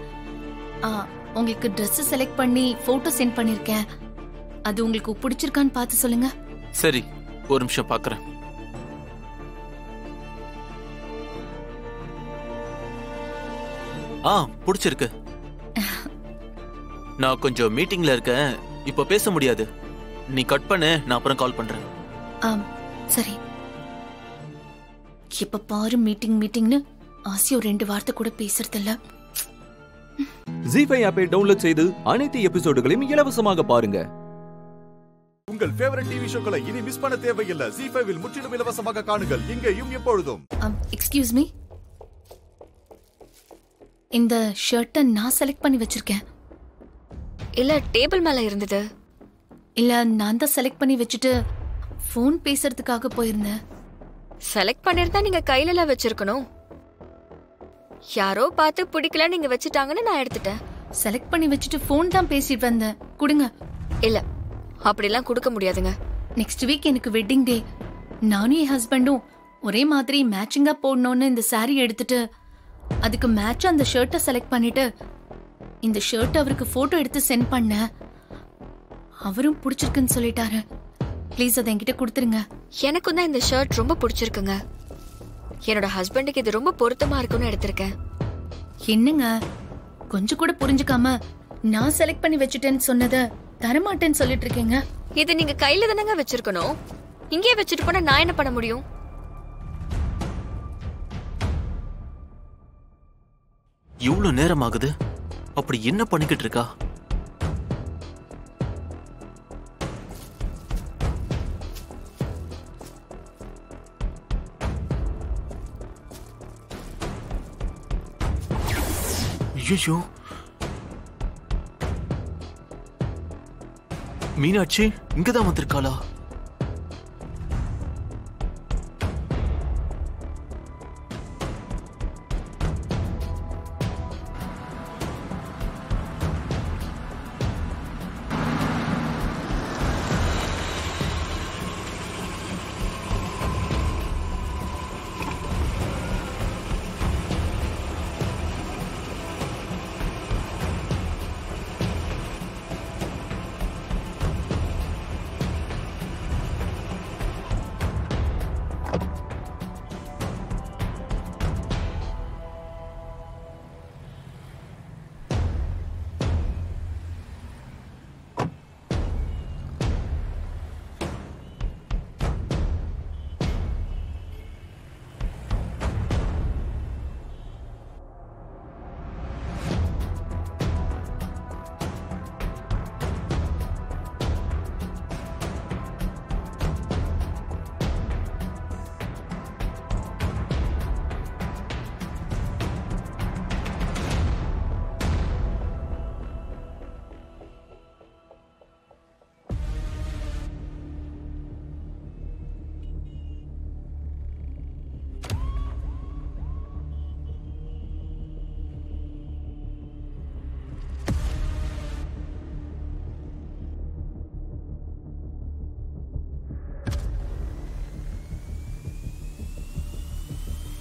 உங்களுக்கு Dress செலக்ட் பண்ணி போட்டோ சென்ட் பண்ணிருக்கேன். அது உங்களுக்கு பிடிச்சிருக்கான்னு பார்த்து சொல்லுங்க. சரி, ஒரு நிமிஷம் பார்க்கறேன். பிடிச்சிருக்கு. நான் கொஞ்சம் மீட்டிங்ல இருக்கேன், இப்ப பேச முடியாது. நீ கட் பண்ணு, நான் அப்புறம் கால் பண்றேன். சரி. இப்ப பாரு மீட்டிங்னு ஆசியோ 2 வார்த்தை கூட பேசுறதில்ல. ஜீ5 ஆப்பை டவுன்லோட் செய்து அனைத்து எபிசோடுகளையும் இலவசமாக பாருங்க. உங்கள் ஃபேவரட் டிவி ஷோக்களை இனி மிஸ் பண்ண தேவையில்லை. ஜீ5 முற்றிலும் இலவசமாக காணுங்கள், இங்கேயும் எப்பொழுதும். எக்ஸ்கியூஸ் மீ, இந்த ஷர்ட்டை நான் செலக்ட் பண்ணி வச்சிருக்கேன். இல்ல, டேபிள் மேல இருந்தது. இல்ல, நான் தான் செலக்ட் பண்ணி வச்சுட்டு ஃபோன் பேசுறதுக்காக போயிருந்தேன். செலக்ட் பண்ணிருந்தா நீங்க கையில வச்சிருக்கணும். யாரோ பார்த்து பிடிக்கல நீங்க வச்சுட்டாங்கன்னு நான் எடுத்துட்டேன். செலக்ட் பண்ணி வச்சுட்டு ஃபோன் தான் பேசிட்டு வந்தேன். கொடுங்க. இல்ல, அப்படிலாம் கொடுக்க முடியாதுங்க. நெக்ஸ்ட் வீக் எனக்கு வெட்டிங் டே. நானும் என் ஹஸ்பண்டும் ஒரே மாதிரி மேட்சிங்கா போடணும்னு இந்த சாரி எடுத்துட்டு அதுக்கு மேட்ச் அந்த ஷர்ட்டை செலக்ட் பண்ணிட்டு இந்த ஷர்ட் அவருக்கு போட்டோ எடுத்து சென்ட் பண்ண. அவரும் பிடிச்சிருக்குன்னு சொல்லிட்டாரு. ப்ளீஸ் அதை என்கிட்ட கொடுத்துருங்க. எனக்கும் தான் இந்த ஷர்ட் ரொம்ப பிடிச்சிருக்குங்க. என்னோட ஹஸ்பண்டுக்கு இது ரொம்ப பொருத்தமா இருக்குன்னு எடுத்திருக்கேன். என்னங்க கொஞ்சம் கூட புரிஞ்சுக்காம நான் செலக்ட் பண்ணி வச்சுட்டேன்னு சொன்னதை தரமாட்டேன்னு சொல்லிட்டு இருக்கீங்க. இது நீங்க கையில தானங்க வச்சிருக்கணும். இங்கே வச்சுட்டு போனா நான் என்ன பண்ண முடியும்? இவ்வளவு நேரம் ஆகுது. அப்படி என்ன பண்ணிக்கிட்டு இருக்கா? ஐயோ, மீனாட்சி இங்கதான் வந்திருக்காளா?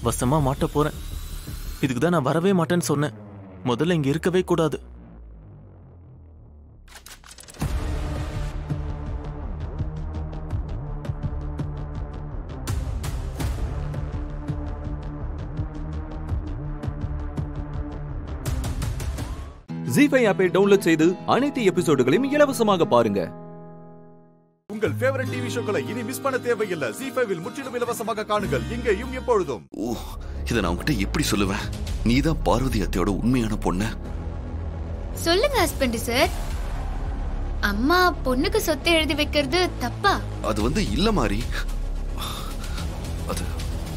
வசமா மாட்ட போறேன். இதுக்கு தான் நான் வரவே மாட்டேன்னு சொன்னேன். முதல்ல இங்க இருக்கவே கூடாது. ஜீ5 ஆப்பை டவுன்லோட் செய்து அனைத்து எபிசோடுகளையும் இலவசமாக பாருங்க. உங்கள் ஃபேவரட் டிவி ஷோக்களை இனி மிஸ் பண்ண தேவையில்லை. ஜீ5 முற்றிலும் இலவசமாக காணுங்கள், இங்கேயும் எப்பொழுதும். இதை நான் உன்கிட்ட எப்படி சொல்லுவேன்? நீதான் பார்வதி அத்தையோட உண்மையான பொண்ணு. சொல்லுங்க ஹஸ்பண்ட் சார். அம்மா பொண்ணுக்கு சொத்தை எழுதி வைக்கிறது தப்பா? அது இல்ல மாதிரி. அது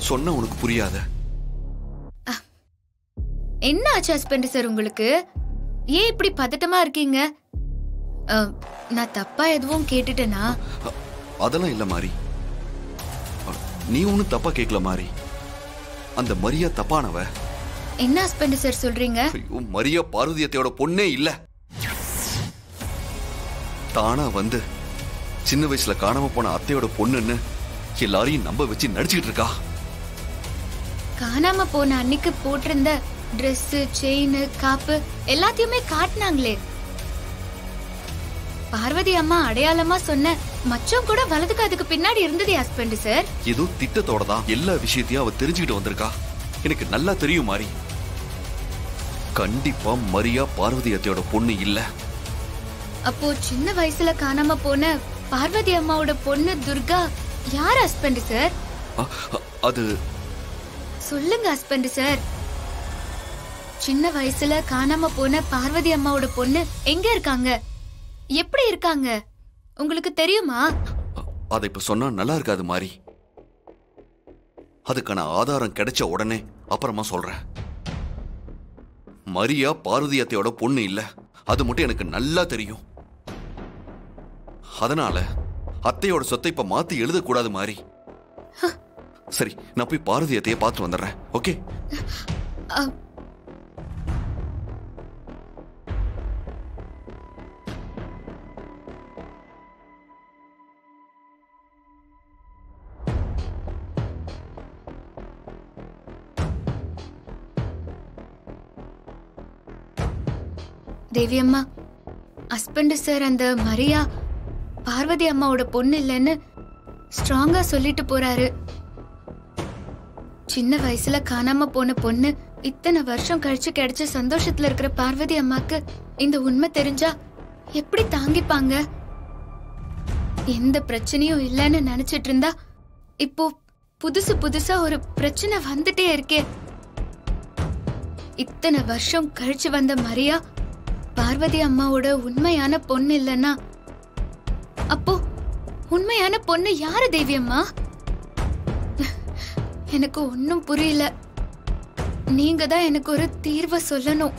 சொன்ன உனக்கு புரியாத. என்ன ஆச்சு ஹஸ்பண்ட் சார் உங்களுக்கு? ஏன் இப்படி பதட்டமா இருக்கீங்க? நான் தப்பா எதுவும் கேட்டுட்டேனா? அதெல்லாம் இல்ல மாதிரி. நீ ஒன்னும் தப்பா கேட்கல மாதிரி. அந்த மரியா தப்பானவ. என்ன ஹஸ்பண்ட் சார் சொல்றீங்க? மரியா பார்வதி அத்தையோட பொண்ணே இல்ல. தானா சின்ன வயசுல காணாம போன அத்தையோட பொண்ணுன்னு எல்லாரையும் நம்ப வச்சு நடிச்சுக்கிட்டு இருக்கா. காணாம போன அன்னைக்கு போட்டிருந்த Dress, செயின், காப்பு எல்லாத்தையுமே காட்டினாங்களே. பார்வதி அம்மா அடையாளமா சொன்ன மச்சம் கூட வலது காதுக்கு பின்னாடி இருந்தது ஹஸ்பண்ட் சார். ஏதோ திட்டத்தோட தான் எல்லா விஷயத்தையும் அவ தெரிஞ்சுக்கிட்டு வந்திருக்கா. எனக்கு நல்லா தெரியும் மாரி. கண்டிப்பா மரியா பார்வதி அத்தையோட பொண்ணு இல்ல. அப்போ சின்ன வயசுல காணாம போன பார்வதி அம்மாவோட பொண்ணு துர்கா யார் ஹஸ்பண்ட் சார்? அது சொல்லுங்க ஹஸ்பண்ட் சார். சின்ன வயசுல காணாம போன பார்வதி அம்மாவோட பொண்ணு எங்க இருக்காங்க? எப்படி இருக்காங்க? உங்களுக்கு தெரியுமா? அதை இப்ப சொன்னா நல்லா இருக்காது மாரி. அதுக்கான ஆதாரம் கிடைச்ச உடனே அப்புறமா சொல்றேன். மரியா பார்வதி அத்தையோட பொண்ணு இல்ல, அது மட்டும் எனக்கு நல்லா தெரியும். அதனால அத்தையோட சொத்தை இப்ப மாத்தி எழுதக்கூடாது மாரி. சரி, நான் போய் பார்வதி அத்தைய பார்த்து வந்துடுறேன். ஓகே? தேவி அம்மா, ஹஸ்பண்ட் சார் அந்த மரியா பார்வதி அம்மாவோட பொண்ணு இல்லைன்னு ஸ்ட்ராங்கா சொல்லிட்டு போறாரு. சின்ன வயசுல காணாம போன பொண்ணு இத்தனை வருஷம் கழிச்சு கிடைச்ச சந்தோஷத்துல இருக்கிற பார்வதி அம்மாக்கு இந்த உண்மை தெரிஞ்சா எப்படி தாங்கிப்பாங்க? எந்த பிரச்சனையும் இல்லைன்னு நினைச்சிட்டு இருந்தா இப்போ புதுசா ஒரு பிரச்சனை வந்துட்டே இருக்கே. இத்தனை வருஷம் கழிச்சு வந்த மரியா பார்வதி அம்மாவோட உண்மையான பொண்ணு இல்லைன்னா அப்போ உண்மையான பொண்ணு யாரு தேவி அம்மா? எனக்கு ஒன்னும் புரியல. நீங்க தான் எனக்கு ஒரு தீர்வை சொல்லணும்.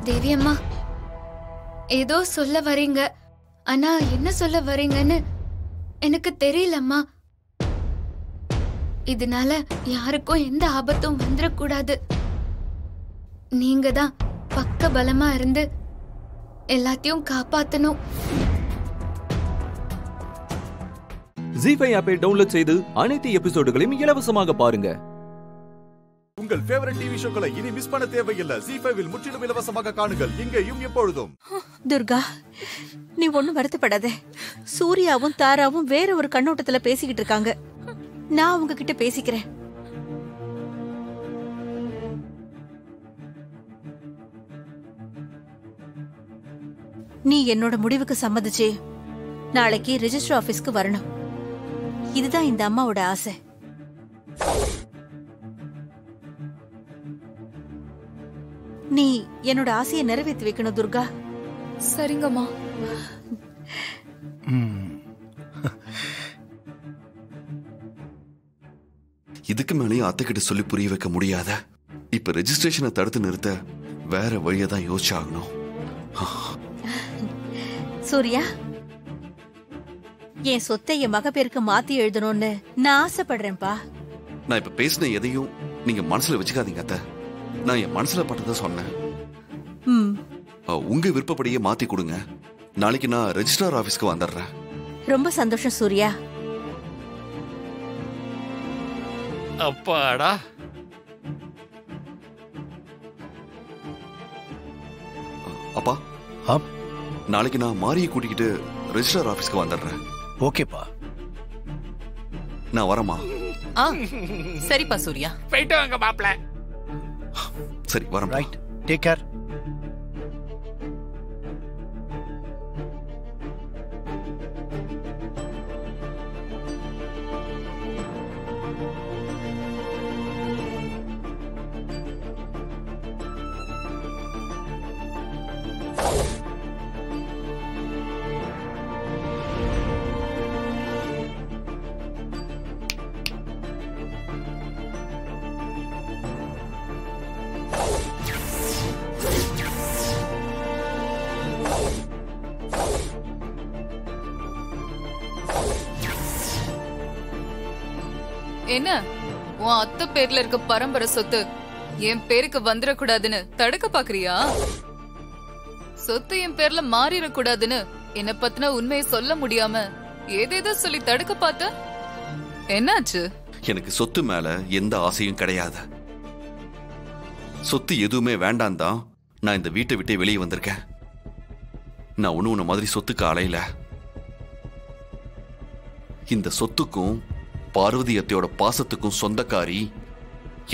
தேவி அம்மா, ஏதோ சொல்ல வரீங்க, ஆனா என்ன சொல்ல வரீங்கன்னு எனக்கு தெரியலம்மா. இதனால யாருக்கும் எந்த ஆபத்தும் வந்துடக்கூடாது. நீங்க தான் பக்க பலமா இருந்து எல்லாத்தையும் காப்பாத்தணும். ஜீ5 ஆப்பை டவுன்லோட் செய்து அனைத்து எபிசோடுகளையும் இலவசமாக பாருங்க. உங்கள் ஃபேவரட் டிவி ஷோக்களை இனி மிஸ் பண்ண தேவையில்லை. ஜீ5 முற்றிலும் இலவசமாக காணுங்கள், இங்கேயும் எப்பொழுதும். துர்கா, நீ ஒண்ணும் வருத்தப்படாத. சூர்யாவும் தாராவும் வேற ஒரு கண்ணோட்டத்துல பேசிக்கிட்டு இருக்காங்க. நான் அவங்க கிட்ட பேசிக்கிறேன். நீ என்னோட முடிவுக்கு சம்மதிச்சு நாளைக்கு ரெஜிஸ்டர் ஆபீஸ்க்கு வரணும். இதுதான் இந்த அம்மாவோட ஆசை. நீ என்னோட ஆசையை நிறைவேற்றி வைக்கணும் துர்கா. சரிங்கம்மா. இதுக்கு மேலேயும் அத்தைக்கிட்ட சொல்லி புரிய வைக்க முடியாத. இப்ப ரெஜிஸ்ட்ரேஷனை தடுத்து நிறுத்த வேற வழியை தான் யோசிச்சாகணும். சூர்யா, என் சொத்தை என் மக பேருக்கு மாத்தி எழுதணும்னு நான் ஆசைப்படுறேன்பா. நான் இப்ப பேசின எதையும் நீங்க மனசுல வச்சுக்காதீங்க அத்தை. நான் என் மனசுல பட்டதை சொன்னேன். உங்க விருப்பப்படியே மாத்தி கொடுங்க. நாளைக்கு நான் ரெஜிஸ்ட்ரார் ஆபீஸ்க்கு வந்துடுறேன். ரொம்ப சந்தோஷம் சூர்யா. அப்பாடா, அப்பா, நாளைக்கு நான் மாரியை கூட்டிக்கிட்டு ரெஜிஸ்ட்ரார் ஆபீஸ்க்கு வந்துடுறேன். ஓகேப்பா, நான் வரமா? சரிப்பா சூர்யா, போயிட்டு வாங்க மாப்ள. சரி வரேன். Right, take care. என்ன உன் அத்தை பேர்ல இருக்க பரம்பரை சொத்து என் பேருக்கு வந்துடக்கூடாதுன்னு தடுக்க பாக்குறியா? சொத்து என் பேர்ல மாறிடக்கூடாதுன்னு என்ன பத்தின உண்மையை சொல்ல முடியாம ஏதேதோ சொல்லி தடுக்க பார்த்த. என்னாச்சு? எனக்கு சொத்து மேல எந்த ஆசையும் கிடையாது. சொத்து எதுவுமே வேண்டாம் தான் நான் இந்த வீட்டை விட்டு வெளியே வந்திருக்கேன். நான் ஒண்ணு உன்ன மாதிரி சொத்துக்கு அலையில. இந்த சொத்துக்கும் பார்வதி அத்தையோட பாசத்துக்கும் சொந்தக்காரி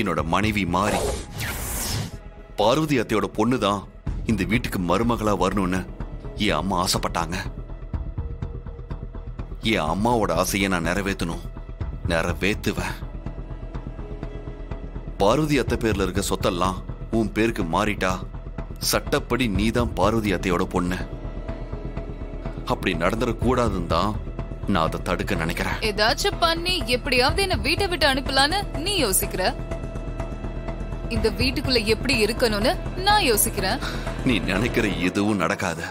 என்னோட மனைவி மாறி. பார்வதி அத்தையோட பொண்ணுதான் இந்த வீட்டுக்கு மருமகளா வரணும்னு என் அம்மா ஆசைப்பட்டாங்க. என் அம்மாவோட ஆசையை நான் நிறைவேற்றணும், நிறைவேற்றுவேன். பார்வதி அத்தை பேர்ல இருக்க சொத்தெல்லாம் உன் பேருக்கு மாறிட்டா சட்டப்படி நீதான் பார்வதி அத்தையோட பொண்ணு. அப்படி நடந்துடக்கூடாதுன்னு தான் நான் அதை தடுக்க நினைக்கிறேன். ஏதாச்சும் பண்ணி எப்படியாவது என்ன வீட்டை விட்டு அனுப்பலான்னு நீ யோசிக்கிற. இந்த வீட்டுக்குள்ள எப்படி இருக்கணும்னு நான் யோசிக்கிறேன். நீ நினைக்கிற எதுவும் நடக்காது.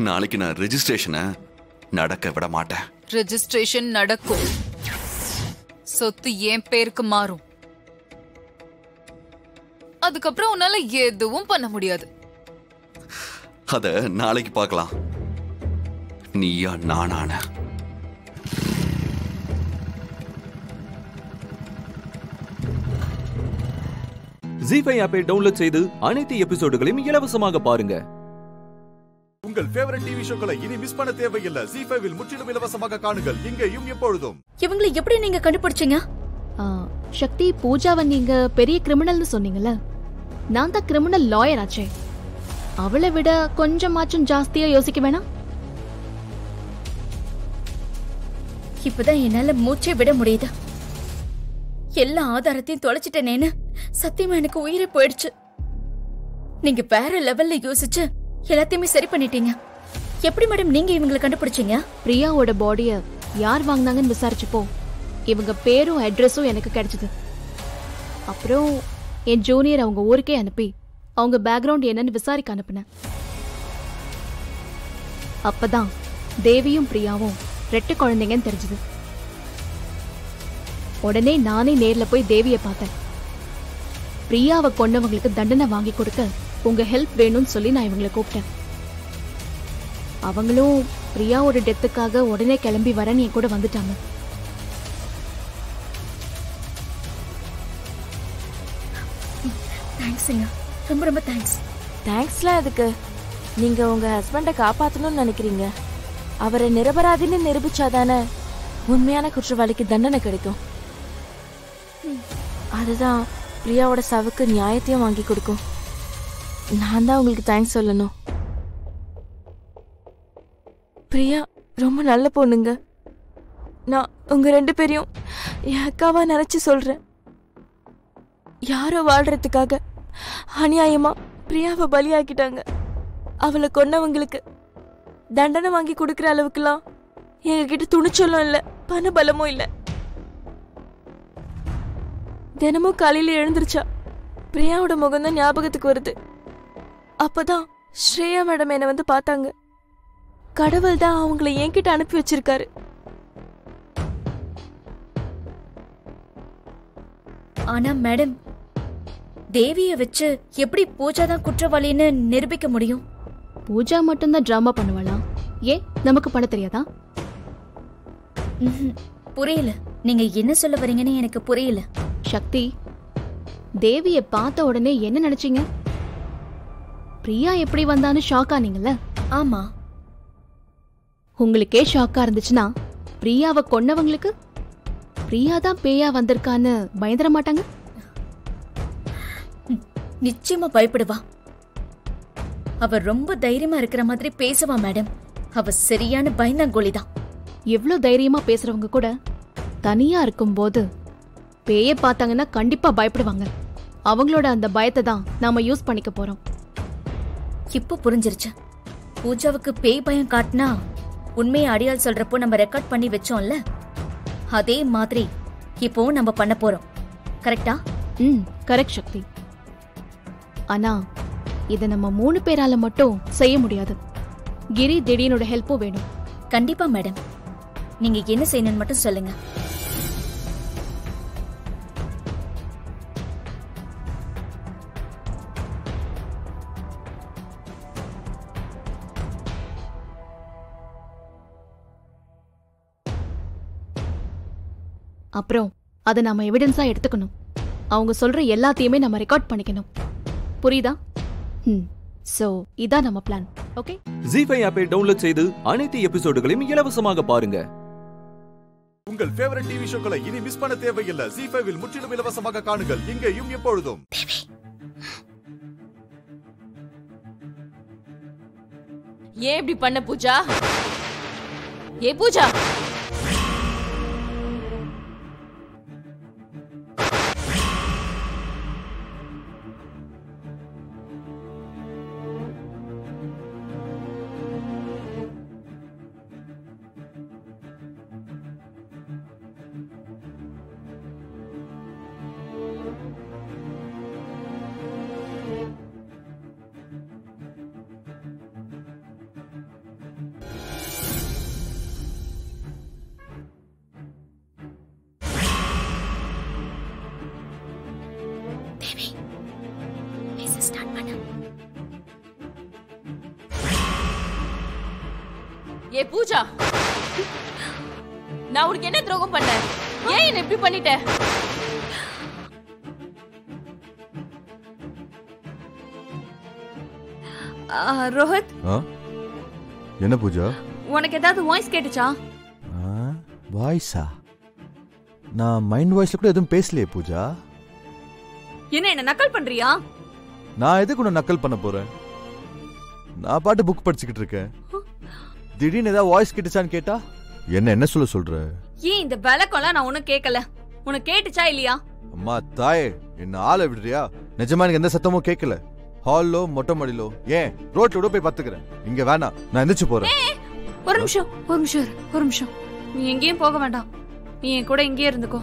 நாளைக்கு நான் ரெஜிஸ்ட்ரேஷனை நடக்க விட மாட்டேன். ரெஜிஸ்ட்ரேஷன் நடக்கும். சொத்து என் பேருக்கு மாறும். அதுக்கப்புறம் உன்னால எதுவும் பண்ண முடியாது. அத நாளைக்கு பார்க்கலாம். நீயா நானான? ஜீ5 ஆப்பை டவுன்லோட் செய்து அனைத்து எபிசோடுகளையும் இலவசமாக பாருங்க. உங்கள் ஃபேவரட் டிவி ஷோக்களை இனி மிஸ் பண்ண தேவையில்லை. ஜீ5 முற்றிலும் இலவசமாக காணுங்கள், இங்கேயும் எப்பொழுதும். இவங்களை எப்படி நீங்க கண்டுபிடிச்சீங்க? சக்தி, பூஜாவை நீங்க பெரிய கிரிமினல்னு சொன்னீங்கல்ல, நான் தான் கிரிமினல் லாயர் ஆச்சே. அவளை விட கொஞ்சமாச்சும் ஜாஸ்தியா யோசிக்க வேணாம்? இப்பதான் என்னால மூச்சை விட முடியுது. எல்லா ஆதாரத்தையும் தொலைச்சிட்டேனேன்னு சத்தியமா எனக்கு உயிரே போயிடுச்சு. நீங்க வேற லெவல்ல யோசிச்சு எல்லாத்தையுமே சரி பண்ணிட்டீங்க. எப்படி மேடம் நீங்க இவங்களை கண்டுபிடிச்சீங்க? பிரியாவோட பாடிய யார் வாங்கினாங்கன்னு விசாரிச்சப்போ இவங்க பேரும் அட்ரஸும் எனக்கு கிடைச்சது. அப்புறம் என் ஜூனியர் அவங்க ஊருக்கே அனுப்பி அவங்க பேக்ரவுண்ட் என்னன்னு விசாரிக்க அனுப்புனேன். அப்பதான் தேவியும் பிரியாவும் ரெட்டை குழந்தைங்கன்னு தெரிஞ்சது. உடனே நானே நேர்ல போய் தேவிய பார்த்தேன். பிரியாவை கொண்டவங்களுக்கு தண்டனை வாங்கி கொடுக்க உங்க ஹெல்ப் வேணும்னு சொல்லி நான் இவங்களை கூப்பிட்டேன். அவங்களும் பிரியாவோட டெத்துக்காக உடனே கிளம்பி வரன்னு என் கூட வந்துட்டாங்க. தேங்க்ஸ்ங்க, ரொம்ப ரொம்ப தேங்க்ஸ். தேங்க்ஸ்லாம் எதுக்கு? நீங்க உங்க ஹஸ்பண்டை காப்பாத்தணும்னு நினைக்கிறீங்க. அவரை நிரபராதின்னு நிரூபிச்சாதானே உண்மையான குற்றவாளிக்கு தண்டனை கிடைக்கும். அதுதான் பிரியாவோட சாவுக்கு நியாயத்தையும் வாங்கி கொடுக்கும். நான் தான் உங்களுக்கு தேங்க்ஸ் சொல்லணும். பிரியா ரொம்ப நல்ல பொண்ணுங்க. நான் உங்க 2 பேரையும் என் அக்காவா நினைச்சு சொல்றேன். யாரோ வாழ்றதுக்காக அநியாயமா பிரியாவை பலியாக்கிட்டாங்க. அவளை கொன்னவங்களுக்கு தண்டனை வாங்கி கொடுக்கற அளவுக்குலாம் எங்க கிட்ட துணிச்சலும் இல்ல, பண பலமும் இல்ல. தினமும் காலையில எழுந்திருச்சா பிரியாவோட முகம் தான் ஞாபகத்துக்கு வருது. அப்பதான் ஸ்ரேயா மேடம் என்னை வந்து பார்த்தாங்க. கடவுள் தான் அவங்களை என்கிட்ட அனுப்பி வச்சிருக்காரு. ஆனா மேடம், தேவிய வச்சு எப்படி பூஜா தான் குற்றவாளின்னு நிரூபிக்க முடியும்? பூஜா மட்டும்தான் டிராமா பண்ணுவாளா? ஏன் நமக்கு பண்ண தெரியாதா? புரியல, நீங்க என்ன சொல்ல வரீங்கன்னு எனக்கு புரியல. சக்தி, தேவிய பார்த்த உடனே என்ன நினைச்சீங்க? பிரியா எப்படி வந்தான்னு ஷாக் ஆனீங்கல்ல? ஆமா. உங்களுக்கே ஷாக்கா இருந்துச்சுன்னா பிரியாவை கொன்னவங்களுக்கு பிரியா தான் பேயா வந்திருக்கான்னு பயந்துட மாட்டாங்க? நிச்சயமா பயப்படுவா. அவ ரொம்ப தைரியமா இருக்கிற மாதிரி பேசுவா மேடம். அவ சரியான பயந்தாங்கோலிதான். எவ்வளவு தைரியமா பேசுறவங்க கூட தனியா இருக்கும்போது பேய பார்த்தாங்கன்னா கண்டிப்பா பயப்படுவாங்க. அவங்களோட அந்த பயத்தை தான் நாம யூஸ் பண்ணிக்க போறோம். இப்போ புரிஞ்சிருச்சு. பூஜாவுக்கு பேய் பயம் காட்டினா உண்மையை அடியால் சொல்றப்போ நம்ம ரெக்கார்ட் பண்ணி வச்சோம்ல, அதே மாதிரி இப்போ நம்ம பண்ண போறோம். கரெக்டா? கரெக்ட் சக்தி. ஆனா இத நம்ம 3 பேரால மட்டும் செய்ய முடியாது. கிரி திடீனோட ஹெல்ப்பும் வேணும். கண்டிப்பா மேடம். நீங்க என்ன செய்யணும்னு மட்டும் சொல்லுங்க. அப்புறம் அதை நாம எவிடன்ஸா எடுத்துக்கணும். அவங்க சொல்ற எல்லாத்தையுமே நம்ம ரெக்கார்ட் பண்ணிக்கணும். புரியுதா? சோ இதான் நம்ம பிளான். ஓகே? ஜீ5 ஆப்பை டவுன்லோட் செய்து அனைத்து எபிசோடுகளையும் இலவசமாக பாருங்க. உங்கள் ஃபேவரட் டிவி ஷோக்களை இனி மிஸ் பண்ண தேவையில்லை. ஜீ5 முற்றிலும் இலவசமாக காணுங்கள், இங்கேயும் எப்பொழுதும். ஏன் இப்படி பண்ண பூஜா? ஏ பூஜா, ஏ பூஜா, நான் உனக்கு என்ன துரோகம் பண்ணேன்? ஏன் என்ன இப்படி பண்ணிட்ட? ரோஹித், என்ன பூஜா? உனக்கு ஏதாவது வாய்ஸ் கேட்டுச்சா? வாய்ஸா? நான் மைண்ட் வாய்ஸ்ல கூட எதுவும் பேசலையே பூஜா. என்ன நக்கல் பண்றியா? நான் எதுக்கு உன்னை நக்கல் பண்ண போறேன்? நான் பாட்டு புக் படிச்சுக்கிட்டு இருக்கேன். திடீர்னு ஏதாவது வாய்ஸ் கேட்டுச்சான்னு கேட்டா என்ன சொல்ற? ஏன் இந்த விளக்கம்லாம் நான் ஒன்னும் கேட்கல. உனக்கு கேட்டுச்சா இல்லையா? அம்மா தாயே, என்ன ஆள விடுறியா? நிஜமா எனக்கு எந்த சத்தமும் கேட்கல. ஹால்லோ மொட்டை மாடிலோ ஏன் ரோட்ல கூட போய் பாத்துக்கிறேன். இங்க வேணாம், நான் எந்திரிச்சு போறேன். ஒரு நிமிஷம். நீ எங்கேயும் போக வேண்டாம். நீ என் கூட இங்கேயே இருந்துக்கோ.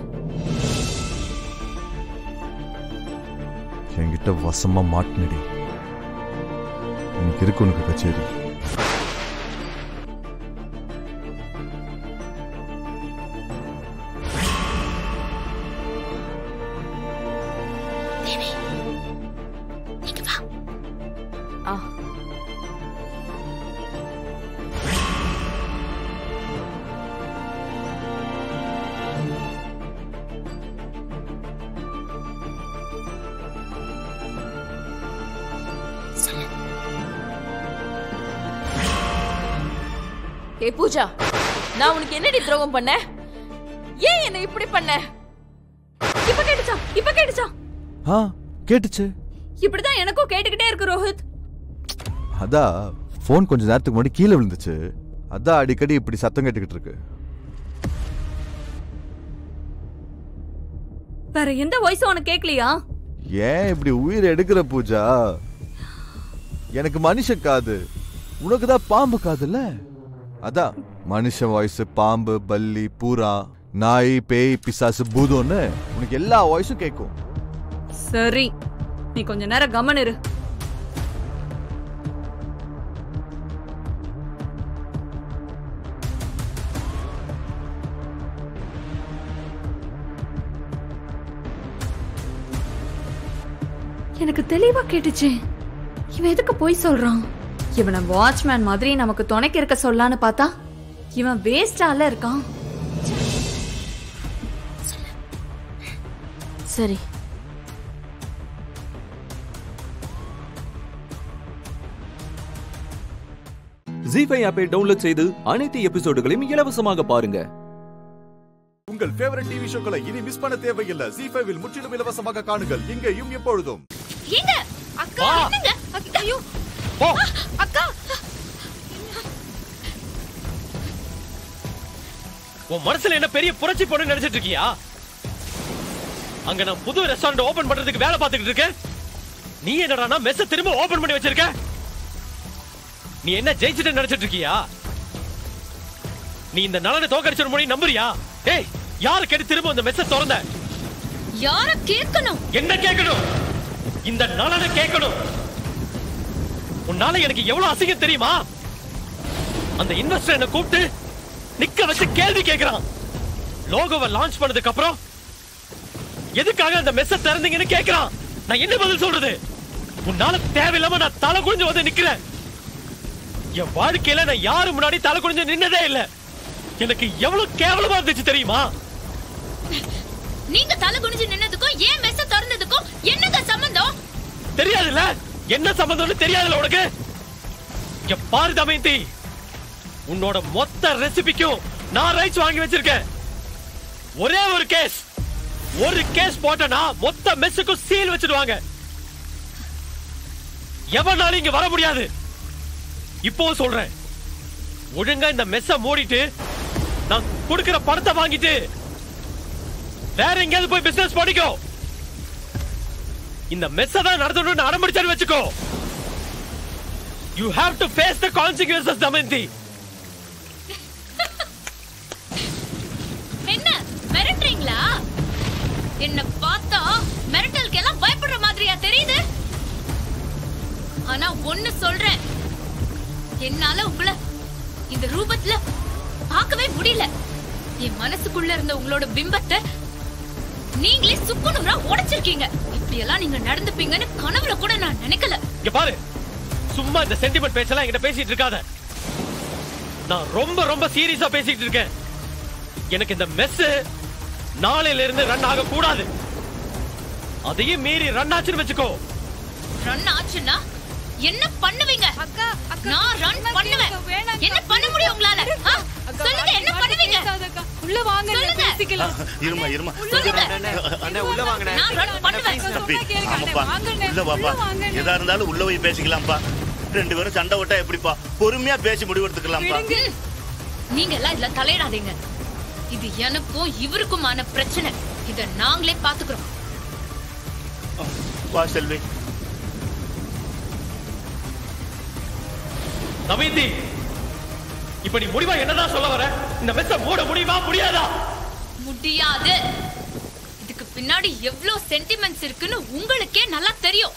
என்கிட்ட வசமா மாட்டினடி. இன்னைக்கு இருக்கு உனக்கு கச்சேரி. ஏ பூஜா, நான் உனக்கு என்னடி துரோகம் பண்ண? ஏன் என்ன இப்படி பண்ண? இப்ப கேட்டுச்சா? கேட்டுச்சு. இப்படிதான் எனக்கும் கேட்டுக்கிட்டே இருக்கு ரோஹித். அதான் போன் கொஞ்ச நேரத்துக்கு முன்னாடி கீழே விழுந்துச்சு. அதான் அடிக்கடி இப்படி சத்தம் கேட்டுக்கிட்டு இருக்கு. வேற எந்த வாய்ஸும் உனக்கு கேட்கலையா? ஏன் இப்படி உயிரை எடுக்கிற பூஜா? எனக்கு மனுஷன் காது, உனக்கு தான் பாம்பு காதுல்ல? அதான் மனுஷன் வாய்ஸ், பாம்பு, பல்லி, பூரா, நாய், பேய், பிசாசு, பூதம்னு உனக்கு எல்லா வாய்ஸும் கேட்கும். சரி, நீ கொஞ்ச நேரம் கவனம் இரு. எனக்கு தெளிவா கேட்டுச்சு. இவன் எதுக்கு போய் சொல்றான்? இவனை வாட்ச்மேன் மாதிரி நமக்கு துணைக்கு இருக்க சொல்லான்னு பார்த்தா இவன் வேஸ்டால இருக்கான். சரி, ஜீஃபை ஆப்பை டவுன்லோட் செய்து அனைத்து எபிசோடுகளையும் இலவசமாக பாருங்க. உங்கள் ஃபேவரட் டிவி ஷோக்களை இனி மிஸ் பண்ண தேவையில்லை. ஜீஃபைவில் முற்றிலும் இலவசமாக காணுங்கள், இங்கேயும் எப்பொழுதும். ஏங்க அக்கா, என்னங்க? ஐயோ அக்கா, உன் மனசுல என்ன பெரிய புரட்சி பொண்ணு நினைச்சிட்டு இருக்கியா? அங்க நான் புது ரெஸ்டாரண்ட் ஓபன் பண்றதுக்கு வேலை பார்த்துக்கிட்டு இருக்கேன். நீ என்னடா மெஸ் திரும்ப ஓபன் பண்ணி வச்சிருக்க? நீ என்ன ஜெயிச்சிட்டு நினைச்சிட்டு இருக்கியா? நீ இந்த நலனை தோக்கடிச்சிட முடியும் நம்புறியா? ஏய், யாரு கேட்டு திரும்ப அந்த மெஸ் திறந்த? யார கேட்கணும்? என்ன கேட்கணும்? இந்த நலனை கேட்கணும். உன்னால எனக்கு எவ்வளவு அசிங்கம் தெரியுமா? அந்த இன்வெஸ்டர் என்ன கூப்பிட்டு நிக்க வச்சு கேள்வி கேட்கிறான். லோகோவை லான்ச் பண்ணதுக்கு அப்புறம் எதுக்காக அந்த மெஸ் திறந்தீங்கன்னு கேட்கிறான். நான் என்ன பதில் சொல்றது? உன்னால தேவையில்லாம நான் தலை குனிஞ்சு வந்து நிக்கிறேன். என் வாழ்க்கையில நான் யாரு முன்னாடி தலை குனிஞ்சு நின்னதே இல்ல. எனக்கு எவ்வளவு கேவலமா இருந்துச்சு தெரியுமா? நீங்க தலை குனிஞ்சு நின்னதுக்கும் ஏன் மெஸ் திறந்ததுக்கும் என்னங்க சம்பந்தம்? தெரியாதுல்ல? என்ன சம்பந்தம்னு தெரியாதுல்ல உனக்கு? இங்க பாரு தமயந்தி, உன்னோட மொத்த ரெசிபிக்கும் நான் ரைட்ஸ் வாங்கி வச்சிருக்கேன். ஒரே ஒரு கேஸ் போட்டனா மொத்த மெஸ்ஸுக்கும் சீல் வச்சிடுவாங்க. எவனாலும் இங்க வர முடியாது. இப்போ சொல்றேன், ஒழுங்கா இந்த மெஸ்ஸ மூடிட்டு நான் கொடுக்கிற பணத்தை வாங்கிட்டு வேற எங்கேயாவது போய் பிசினஸ் பண்ணிக்கோ. இந்த மெஸ்ஸ தான் நடத்தணும்னு அடம்பிடிச்சாரு வச்சுக்கோ. You have to face the consequences, Damayanti. என்ன மிரட்டறீங்களா? என்ன பார்த்தா மிரட்டலுக்கு எல்லாம் பயப்படுற மாதிரியா தெரியுது? ஆனா ஒன்னு சொல்றேன், என்னால உங்களை இந்த ரூபத்துல பார்க்கவே முடியல. என் மனசுக்குள்ள இருந்த உங்களோட பிம்பத்தை நீங்களே சுக்குநூறா உடைச்சிருக்கீங்க. இப்படி எல்லாம் நீங்க நடந்துப்பீங்கன்னு கனவுல கூட நான் நினைக்கல. இங்க பாரு, சும்மா இந்த சென்டிமெண்ட் பேச்செல்லாம் என்கிட்ட பேசிட்டு இருக்காத. நான் ரொம்ப ரொம்ப சீரியஸா பேசிட்டு இருக்கேன். எனக்கு இந்த மெஸ் நாளையில இருந்து ரன் ஆக கூடாது. அதையும் மீறி ரன் ஆச்சுன்னு வச்சுக்கோ. ரன் ஆச்சுன்னா என்ன பண்ணுவீங்க? அக்கா நான் ரன் பண்ணுவேன். என்ன பண்ண முடியும் உங்களால? சொல்லுங்க, என்ன பண்ணுவீங்க? உள்ள வாங்க, பேசிக்கலாம். இருமா அண்ணே உள்ள வாங்கண்ணே. நான் ரன் பண்ணுவேன். ஆமாப்பா, உள்ள வாப்பா. எதா இருந்தாலும் உள்ள போய் பேசிக்கலாம்ப்பா. ரெண்டு பேரும் சண்டை விட்டா எப்படிப்பா? பொறுமையா பேசி முடிவெடுத்துக்கலாம்ப்பா. நீங்க எல்லாம் இதுல தலையிடாதீங்க. இது எனக்கும் இவருக்குமான பிரச்சனை. இத நாங்களே பாத்துக்கிறோம். வா செல்வி. தமயந்தி, இப்ப நீ முடிவா என்னதான் சொல்ல வர? இந்த மெஸ்ஸ மூட முடியுமா முடியாதா? முடியாது. இதுக்கு பின்னாடி எவ்வளவு சென்டிமெண்ட்ஸ் இருக்குன்னு உங்களுக்கே நல்லா தெரியும்.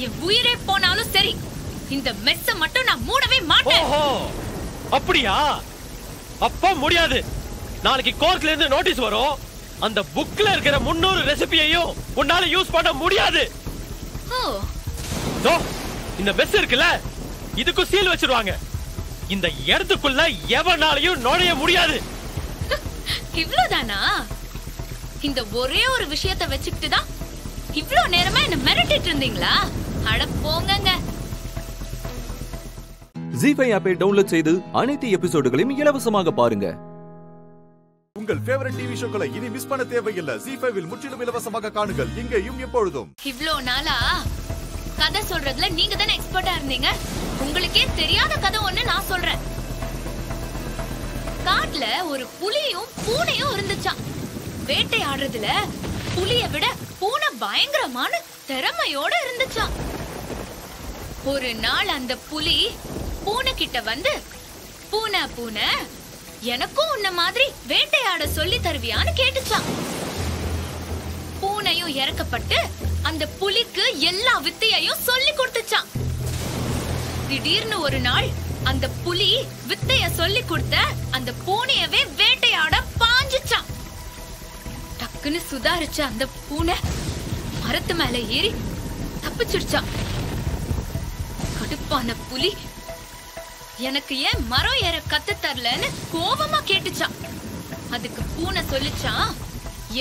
என் உயிரே போனாலும் சரி, இந்த மெஸ்ஸ மட்டும் நான் மூடவே மாட்டேன். ஓஹோ, அப்படியா? அப்ப முடியாது. நாளைக்கு கோர்ட்ல இருந்து நோட்டீஸ் வரும். அந்த புக்ல இருக்கிற 300 ரெசிபியையும் உன்னால யூஸ் பண்ண முடியாது. இந்த மெஸ் இருக்குல்ல, இதுக்கு சீல் வச்சிருவாங்க. இந்த இடத்துக்குள்ள எவனாலையும் நுழைய முடியாது. இவ்வளவுதானா? இந்த ஒரே ஒரு விஷயத்தை வச்சுக்கிட்டு தான் இவ்வளவு நேரமா என்ன மிரட்டிட்டு இருந்தீங்களா? அட போங்கங்க. ஜீஃபை ஆப்பை டவுன்லோட் செய்து அனைத்து எபிசோடுகளையும் இலவசமாக பாருங்க. உங்கள் ஃபேவரட் டிவி ஷோக்களை இனி மிஸ் பண்ண தேவையில்லை. ஜீஃபைவில் முற்றிலும் இலவசமாக காணுங்கள், இங்கேயும் எப்பொழுதும். இவ்வளவு நாளா கதை சொல்றதுல நீங்க தானே எக்ஸ்பர்ட்டா இருந்தீங்க. உங்களுக்கே தெரியாத கதை ஒண்ணு நான் சொல்றேன். காட்டுல ஒரு புலியும் பூனையும் இருந்துச்சாம். வேட்டையாடுறதுல புலிய விட பூனை பயங்கரமான திறமையோட இருந்துச்சாம். ஒரு நாள் அந்த புலி பூனை கிட்ட வந்து, பூனை பூனை எனக்கும் உன்ன மாதிரி வேட்டையாட சொல்லி தருவியான்னு கேட்டுச்சான். பூனையும் இறக்கப்பட்டு அந்த புலிக்கு எல்லா வித்தையையும் சொல்லி கொடுத்துச்சான். திடீர்னு ஒரு நாள் அந்த புலி வித்தைய சொல்லி கொடுத்த அந்த பூனையவே வேட்டையாட பாஞ்சுச்சான். டக்குன்னு சுதாரிச்ச அந்த பூனை மரத்து மேல ஏறி தப்பிச்சிருச்சான். கடுப்பான புலி எனக்கு ஏன் மரம் ஏற கத்து தரலன்னு கோபமா கேட்டுச்சான். அதுக்கு பூனை சொல்லிச்சான்,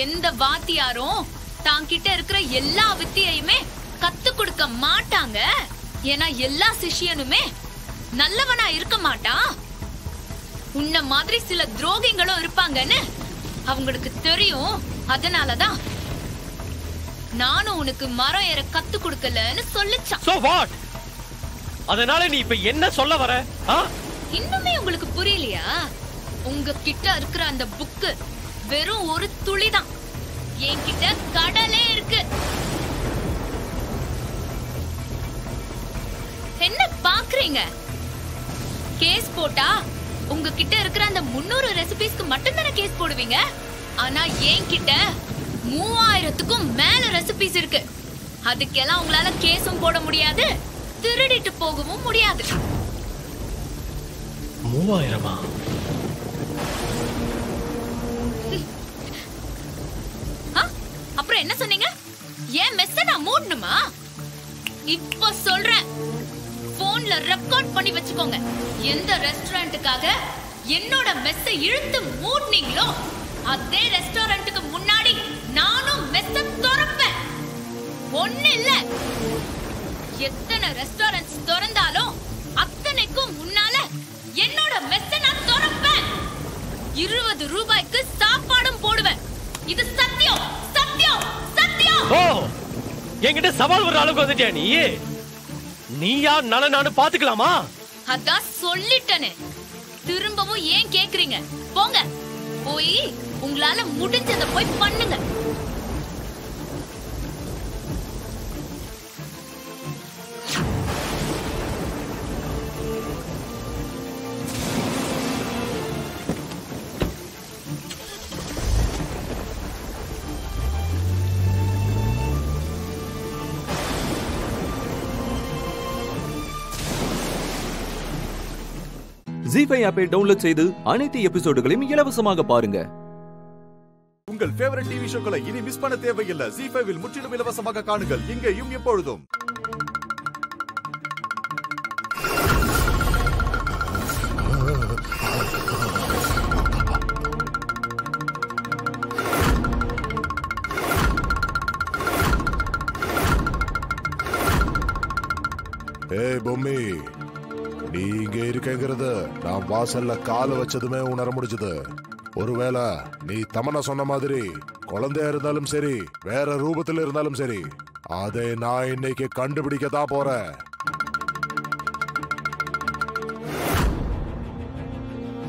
எந்த வாத்தியாரும் தாங்கிட்ட இருக்கிற எல்லா வித்தையுமே கத்து கொடுக்க மாட்டாங்க. ஏன்னா எல்லா சிஷ்யனுமே நல்லவனா இருக்க மாட்டான். உன்ன மாதிரி சில துரோகிங்களும் இருப்பாங்கன்னு அவங்களுக்கு தெரியும். அதனாலதான் நானும் உனக்கு மரம் ஏற கத்து கொடுக்கலன்னு சொல்லிச்சான். So what? அதனால நீ இப்ப என்ன சொல்ல வர? இன்னுமே உங்களுக்கு புரியலையா? உங்க கிட்ட இருக்கிற அந்த புக்கு வெறும் ஒரு துளிதான். என்கிட்ட கடலே இருக்கு. என்ன பாக்குறீங்க? கேஸ் போட்டா உங்ககிட்ட இருக்கிற அந்த 300 ரெசிபிஸ்க்கு மட்டும் தானே கேஸ் போடுவீங்க. ஆனா என்கிட்ட 3000க்கும் மேல ரெசிபிஸ் இருக்கு. அதுக்கெல்லாம் உங்களால கேஸும் போட முடியாது, திருடிட்டு போகவும் முடியாது. 3000? அப்புறம் என்ன சொன்னீங்க? ஏன் மெஸ்ஸ நான் மூடணுமா? இப்ப சொல்றேன், போன்ல ரெக்கார்ட் பண்ணி வச்சுக்கோங்க. எந்த ரெஸ்டாரண்ட்டுக்காக என்னோட மெஸ்ஸ இழுத்து மூடுனீங்களோ அதே ரெஸ்டாரண்ட்டுக்கு முன்னாடி நானும் மெஸ்ஸ திறப்பேன். ஒண்ணு இல்ல, எத்தனை ரெஸ்டாரண்ட்ஸ் திறந்தாலும் அத்தனைக்கும் முன்னால என்னோட மெஸ்ஸ நான் திறப்பேன். 20 ரூபாய்க்கு சாப்பாடும் போடுவேன். இது சத்தியம், சத்தியம், சத்தியம். ஓ, என்கிட்ட சவால் வர அளவுக்கு வந்துட்டியா நீ? நீயா நானு பாத்துக்கலாமா? அதான் சொல்லிட்டனே, திரும்பவும் ஏன் கேக்குறீங்க? போங்க, போய் உங்களால முடிஞ்சதை போய் பண்ணுங்க. ஜீஃபை ஆப்பை டவுன்லோட் செய்து அனைத்து எபிசோடுகளையும் இலவசமாக பாருங்க. உங்கள் ஃபேவரட் டிவி ஷோக்களை இனி மிஸ் பண்ண தேவையில்லை. ஜீஃபைவில் முற்றிலும் இலவசமாக காணுங்கள், இங்கேயும் எப்பொழுதும். ஏய் பொம்மி, நீ இங்க இருக்கங்கிறது நான் வாசல்ல கால வச்சதுமே உணர முடிஞ்சது. ஒருவேளை நீ தமன்னா சொன்ன மாதிரி குழந்தையா இருந்தாலும் சரி, வேற ரூபத்துல இருந்தாலும் சரி, அதை நான் இன்னைக்கு கண்டுபிடிக்கத்தான் போறேன்.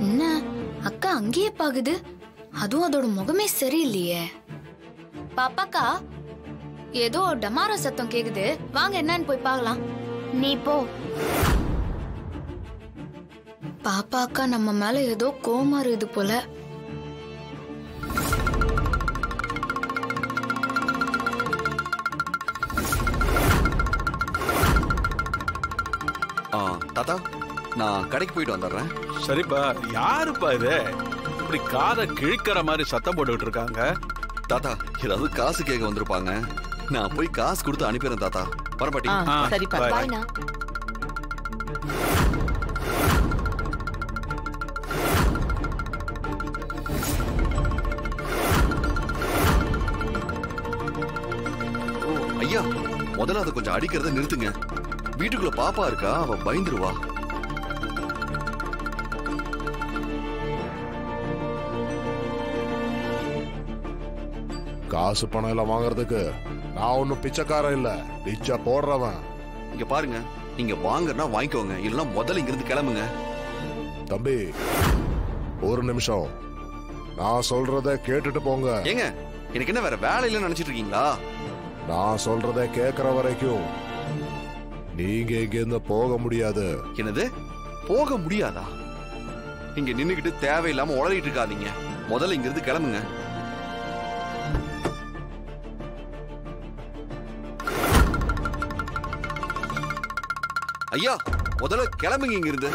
என்ன அக்கா அங்கேயே பாக்குது? அதுவும் அதோட முகமே சரியில்லையே. பாப்பாக்கா, ஏதோ டமார சத்தம் கேக்குது, வாங்க என்னன்னு போய் பார்க்கலாம். நீ போ. பாப்பாக்கா நம்ம மேல ஏதோ கோவமா இருக்குது போல. தாத்தா, நான் கடைக்கு போயிட்டு வந்துடுறேன். சரிப்பா. யாருப்பா இது இப்படி காதை கிழிக்கிற மாதிரி சத்தம் போட்டுக்கிட்டு இருக்காங்க? தாத்தா, ஏதாவது காசு கேட்க வந்திருப்பாங்க. நான் போய் காசு கொடுத்து அனுப்பிடுறேன் தாத்தா. வரப்பாட்டி. சரிப்பா. பாய்ண்ணா. ஐயா, முதல்ல அதை கொஞ்சம் அடிக்கிறத நிறுத்துங்க. வீட்டுக்குள்ள பாப்பா இருக்கா, அவ பயந்துருவா. காசு பணம் எல்லாம் வாங்குறதுக்கு நான் ஒன்னும் பிச்சைக்காரன் இல்ல, பிச்சை போடுறவன். இங்க பாருங்க, நீங்க வாங்குறனா வாங்கிக்கோங்க, இல்லைன்னா முதல்ல இங்க இருந்து கிளம்புங்க. தம்பி, ஒரு நிமிஷம், நான் சொல்றத கேட்டுட்டு போங்க. ஏங்க, எனக்கு என்ன வேற வேலை இல்லைன்னு நினைச்சிட்டு இருக்கீங்களா? நான் சொல்றத கேக்குற வரைக்கும் நீங்க இங்க இருந்து போக முடியாது. என்னது, போக முடியாதா? இங்க நின்னுகிட்டு தேவையில்லாம உளறிட்டு இருக்காதீங்க. முதல்ல இங்க இருந்து கிளம்புங்க. ஐயா, முதல்ல கிளம்புங்க இங்க இருந்து.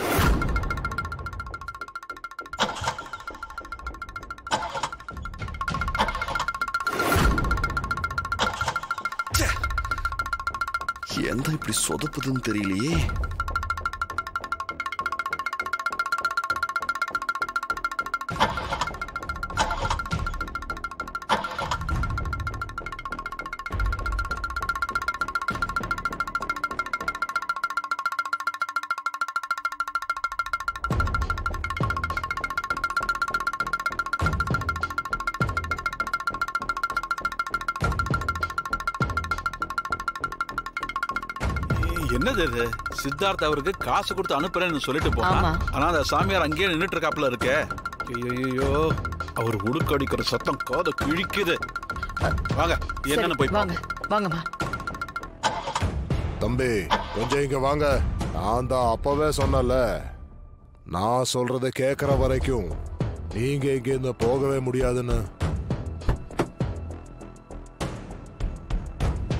எந்த இப்படி சொதப்புதுன்னு தெரியலையே. என்னது இது? சித்தார்த் அவருக்கு காசு கொடுத்து அனுப்புறேன்னு சொல்லிட்டு போனா, ஆனா அந்த சாமியார் அங்கேயே நின்னுட்டு இருக்காப்புல இருக்கே. ஐயோ, அவர் உடுக்கடிக்கிற சத்தம் காதை கிழிக்குது. வாங்க, என்னன்னு போய் வாங்க. வாங்கம்மா. தம்பி, கொஞ்சம் இங்க வாங்க. நான் தான் அப்பவே சொன்னல, நான் சொல்றத கேக்குற வரைக்கும் நீங்க இங்க இருந்து போகவே முடியாதுன்னு.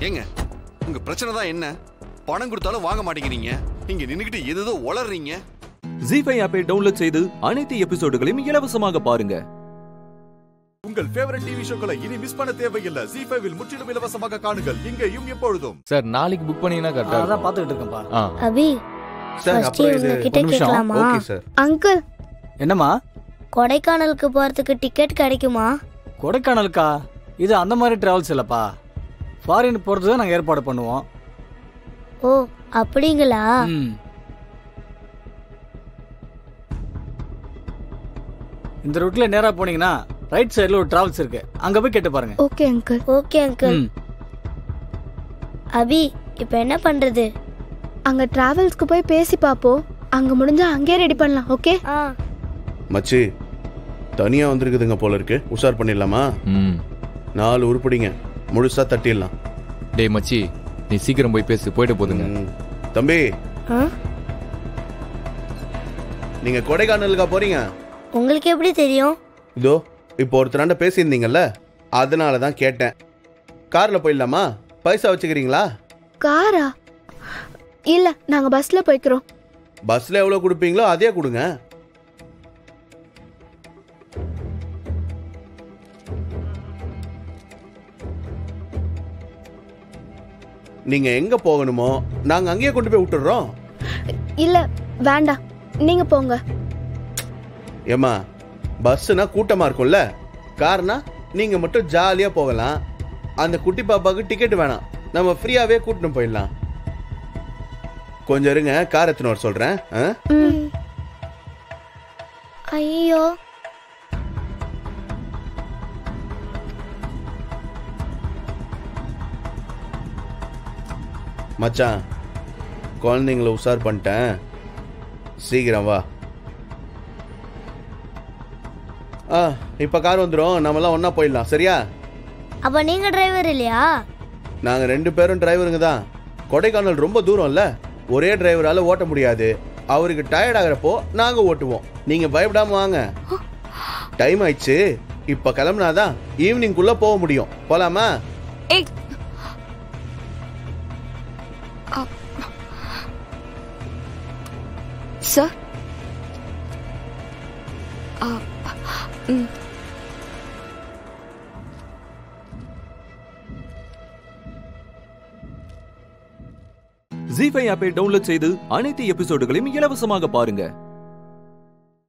ஏங்க, உங்க பிரச்சனை தான் என்ன? பணம் கொடுத்தாலும் வாங்க மாட்டேங்கிறீங்க. இங்க நின்னுக்கிட்டு ஏதோ உளறீங்க. ஜீஃபை ஆப்பை டவுன்லோட் செய்து அனைத்து எபிசோடுகளையும் இலவசமாக பாருங்க. உங்கள் ஃபேவரட் டிவி ஷோக்களை இனி மிஸ் பண்ண தேவையில்லை. ஜீஃபைவில் முற்றிலும் இலவசமாக காணுங்கள், இங்கேயும் எப்பொழுதும். சார், நாளைக்கு புக் பண்ணீங்கன்னா கரெக்டா இருக்கும். அதான் பாத்துக்கிட்டு இருக்கேன்பா. அபி, சார், அப்புறம் இது கிட்ட கேட்கலாமா? Okay sir. அங்கிள், என்னம்மா? கொடைக்கானலுக்கு போறதுக்கு டிக்கெட் கிடைக்குமா? கொடைக்கானலுக்கா? இது அந்த மாதிரி டிராவல்ஸ் இல்லப்பா. ஃபாரின் போறதுக்கு நாங்க ஏற்பாடு பண்ணுவோம். ஓ, அப்படிங்களா? இந்த ரூட்ல நேரா போனீங்கன்னா ரைட் சைடுல ஒரு டிராவல்ஸ் இருக்கு, அங்க போய் கேட்டு பாருங்க. Okay uncle. Okay uncle. Abhi, இப்போ என்ன பண்றது? அங்க டிராவல்ஸ்க்கு போய் பேசி பாப்போம். அங்க முடிஞ்சா அங்கேயே ரெடி பண்ணலாம். ஓகே? மச்சி, தனியா வந்திருக்குதுங்க போல இருக்கு. உஷார் பண்ணிடலாமா? 4 உருப்படிங்க முழுசா தட்டிடலாம். டேய் மச்சி, நீ சீக்கிரம் போய் பேசு, போயிட்டு போதுங்க. தம்பி, நீங்க கொடைக்கானலுக்கா போறீங்க? உங்களுக்கு எப்படி தெரியும்? இதோ இப்போ ஒருத்தராண்ட பேசியிருந்தீங்கல்ல, அதனால தான் கேட்டேன். கார்ல போயிடலாமா? பைசா வச்சுக்கிறீங்களா? காரா? இல்ல, நாங்க பஸ்ல போய்க்கிறோம். பஸ்ல எவ்வளவு கொடுப்பீங்களோ அதே கொடுங்க. நீங்க எங்க போகணுமோ நாங்க அங்கேயே கொண்டு போய் விட்டுறோம். இல்ல வேண்டாம், நீங்க போங்க. ஏமா, பஸ்னா கூட்டமா இருக்கும்ல, கார்னா நீங்க மட்டும் ஜாலியா போகலாம். அந்த குட்டி பாப்பாவுக்கு டிக்கெட் வேணாம், நம்ம ஃப்ரீயாவே கூட்டிட்டு போயிடலாம். கொஞ்சம் இருங்க, கார் எடுத்துன்னு வர சொல்றேன். ஐயோ மச்சான், குழந்தைங்கள உஷார் பண்ணிட்டேன், சீக்கிரம் வா. இப்ப கார் வந்துடும், நம்மலாம் ஒன்னா போயிடலாம். சரியா? அப்ப நீங்க டிரைவர் இல்லையா? நாங்க 2 பேரும் டிரைவருங்க தான். கொடைக்கானல் ரொம்ப தூரம் இல்ல, ஒரே டிரைவரால ஓட்ட முடியாது. அவருக்கு டயர்ட் ஆகிறப்போ நாங்க ஓட்டுவோம். நீங்க பயப்படாம வாங்க. டைம் ஆயிடுச்சு, இப்ப கிளம்புனாதான் ஈவினிங்குள்ள போக முடியும். போலாமா? சார் ஜீ5 ஆப்பை டவுன்லோட் செய்து அனைத்து எபிசோடுகளையும் இலவசமாக பாருங்க.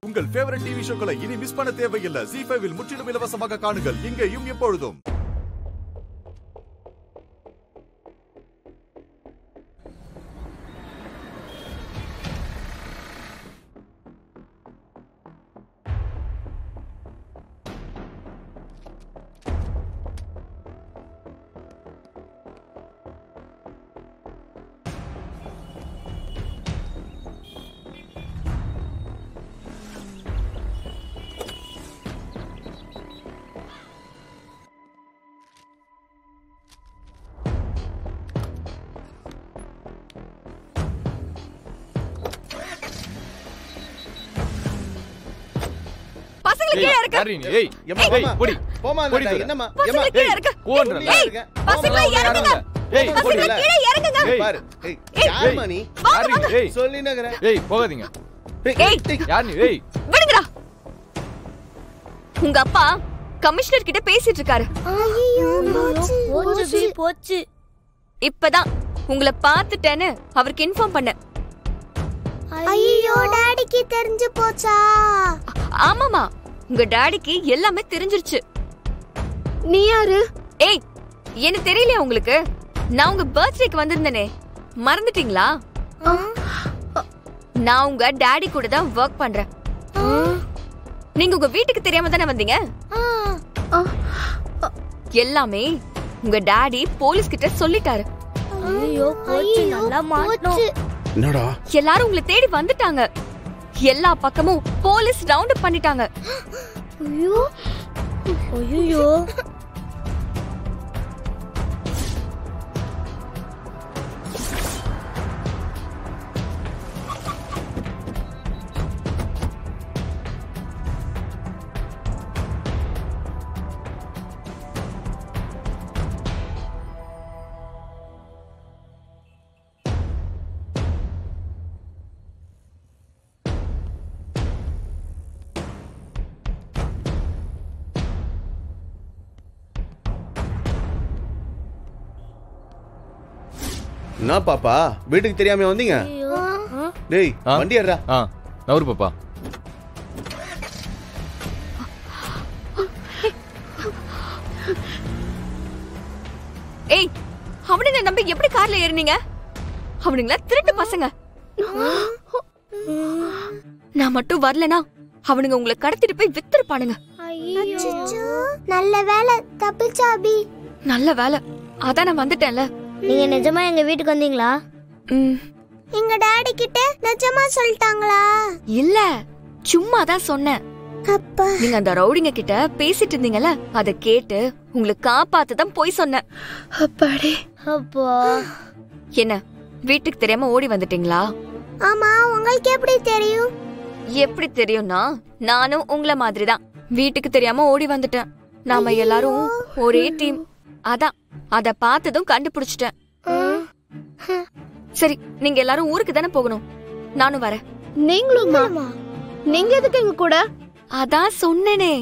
உங்கள் ஃபேவரட் டிவி ஷோக்களை இனி மிஸ் பண்ண தேவையில்லை. ஜீ5 முற்றிலும் இலவசமாக காணுங்கள், இங்கேயும் எப்பொழுதும். உங்க அப்பா கமிஷனர் கிட்ட பேசிட்டு இருக்காரு. இப்பதான் உங்களை பாத்துட்டேன்னு அவருக்கு இன்ஃபார்ம் பண்ண. ஐயோ, டாடிக்கு தெரிஞ்சு போச்சா? ஆமாமா, உங்க டாடிக்கு எல்லாமே தெரிஞ்சிருச்சு. நீ யாரு? ஏய், என்ன தெரியலையா உங்களுக்கு? நான் உங்க பர்த்டேக்கு வந்திருந்தேனே, மறந்துட்டீங்களா? நான் உங்க டாடி கூட தான் ஒர்க் பண்றேன். நீங்க உங்க வீட்டுக்கு தெரியாம தானே வந்தீங்க? எல்லாமே உங்க டாடி போலீஸ் கிட்ட சொல்லிட்டாரு. ஐயோ, நல்லா மாட்டோம். என்னடா? எல்லாரும் உங்களை தேடி வந்துட்டாங்க. எல்லா பக்கமும் போலீஸ் ரவுண்ட் அப் பண்ணிட்டாங்க. ஐயோ ஐயோ, என்ன பாப்பா, வீட்டுக்கு தெரியாம வந்தீங்க? டேய், வண்டி ஏறா. நவரு பாப்பா. ஏய், அவனுங்க நம்பி எப்படி கார்ல ஏறினீங்க? அவனுங்களா திருட்டு பசங்க. நான் மட்டும் வரலனா அவனுங்க உங்களை கடத்திட்டு போய் வித்துருப்பானுங்க. நல்ல வேலை தப்பிச்சாபி. நல்ல வேலை, அதான் நான் வந்துட்டேன்ல. நீங்க நிஜமா எங்க வீட்டுக்கு வந்தீங்களா? எங்க டாடி கிட்ட நிஜமா சொல்லிட்டாங்களா? இல்ல, சும்மா தான் சொன்னேன். அப்பா, நீங்க அந்த ரவுடிங்க கிட்ட பேசிட்டு இருந்தீங்கல்ல, அத கேட்டு உங்களை காப்பாத்த தான் போய் சொன்னேன். அப்பாடே. அப்பா, என்ன வீட்டுக்கு தெரியாம ஓடி வந்துட்டீங்களா? ஆமா, உங்களுக்கு எப்படி தெரியும்? எப்படி தெரியும்னா, நானும் உங்களை மாதிரி தான் வீட்டுக்கு தெரியாம ஓடி வந்துட்டேன். நாம எல்லாரும் ஒரே டீம். அதான் அத பார்த்ததும் கண்டுபிடிச்சிட்டேன். சரி, நீங்க எல்லாரும் ஊருக்கு தானே போகணும். நானும் வரேன். நீங்களும்? நீங்க எதுக்கு எங்க கூட? அதான் சொன்னேனே,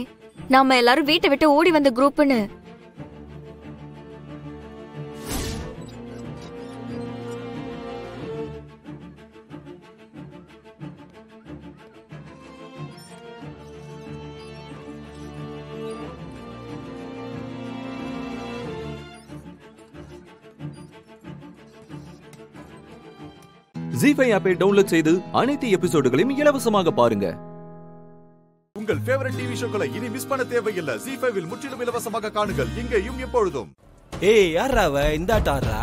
நாம எல்லாரும் வீட்டை விட்டு ஓடி வந்த குரூப்னு. ஜீ5 ஆப்பை டவுன்லோட் செய்து அனைத்து எபிசோடுகளையும் இலவசமாக பாருங்க. உங்கள் ஃபேவரட் டிவி ஷோக்களை இனி மிஸ் பண்ண தேவையில்லை. ஜீ5 இல் முற்றிலும் இலவசமாக காணுங்கள். இங்கேயும் எப்பொழுதும். ஏய் யாரா அவ? இந்த ஆட்டாரா?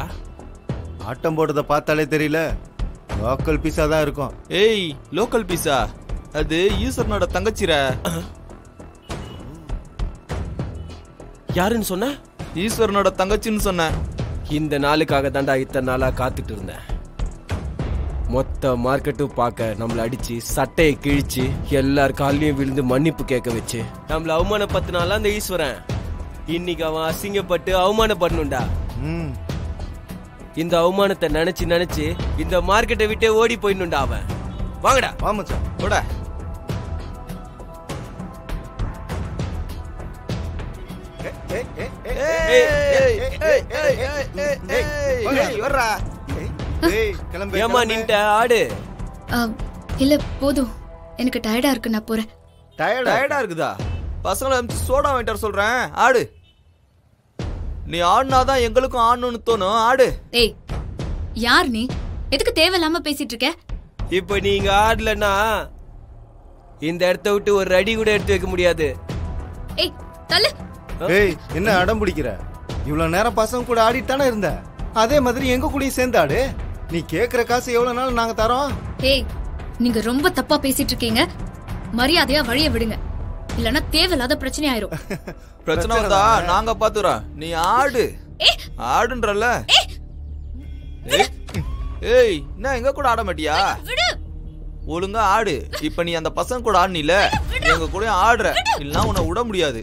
ஆட்டம் போடுறத பார்த்தாலே தெரியல. லோக்கல் பீஸா தான் இருக்கும். ஏய் லோக்கல் பீஸா? அது ஈஸ்வரனோட தங்கச்சிரா. யாருன்னு சொன்ன? ஈஸ்வரனோட தங்கச்சின்னு சொன்ன. இந்த நாளுக்காக தாண்டா இத்தனை நாளா காத்துட்டு இருந்தேன். மொத்த மார்க்கெட்டும் பார்க்க நம்மள அடிச்சு சட்டையை கிழிச்சு எல்லார் காலையும் விழுந்து மன்னிப்பு கேட்க வச்சு நம்மள அவமானப்படுத்தினால அந்த ஈஸ்வரன் இன்னைக்கு அவன் அசிங்கப்பட்டு அவமானப்படணும்டா. இந்த அவமானத்தை நினைச்சு நினைச்சு இந்த மார்க்கெட்டை விட்டே ஓடி போயிடணும்டா அவன். வாங்கடா. ஆமாச்சா போட. ஏமா நின்ட்ட ஆடு. இல்ல போதும், எனக்கு டயர்டா இருக்கு, நான் போறேன். டயர்டா இருக்குதா? பசங்களை அனுப்பிச்சு சோடா வாங்கிட்டு சொல்றேன். ஆடு. நீ ஆடுனாதான் எங்களுக்கும் ஆடணும்னு தோணும். ஆடு. ஏய் யார் நீ? எதுக்கு தேவையில்லாம பேசிட்டு இருக்க? இப்ப நீங்க ஆடலன்னா இந்த இடத்த விட்டு ஒரு அடி கூட எடுத்து வைக்க முடியாது. ஏய் தள்ளு. ஏய் என்ன அடம் பிடிக்கிற? இவ்வளவு நேரம் பசங்க கூட ஆடிட்டு தானே இருந்த. அதே மாதிரி எங்க கூடயும் சேர்ந்து ஆடு. நீ கேக்குற காசு எவ்வளவு நாள் நாங்க தரோம். ஏய் நீங்க ரொம்ப தப்பா பேசிட்டு இருக்கீங்க. மரியாதையா வழிய விடுங்க, இல்லனா தேவையில்லாத பிரச்சனை ஆயிரும். பிரச்சனை வந்தா நாங்க பாத்துறோம். நீ ஆடு. ஆடுன்றல. ஏய் என்ன எங்க கூட ஆட மாட்டியா? ஒழுங்கா ஆடு. இப்ப நீ அந்த பசங்க கூட ஆடுனில, எங்க கூட ஆடுற. இல்லனா உன்னை விட முடியாது.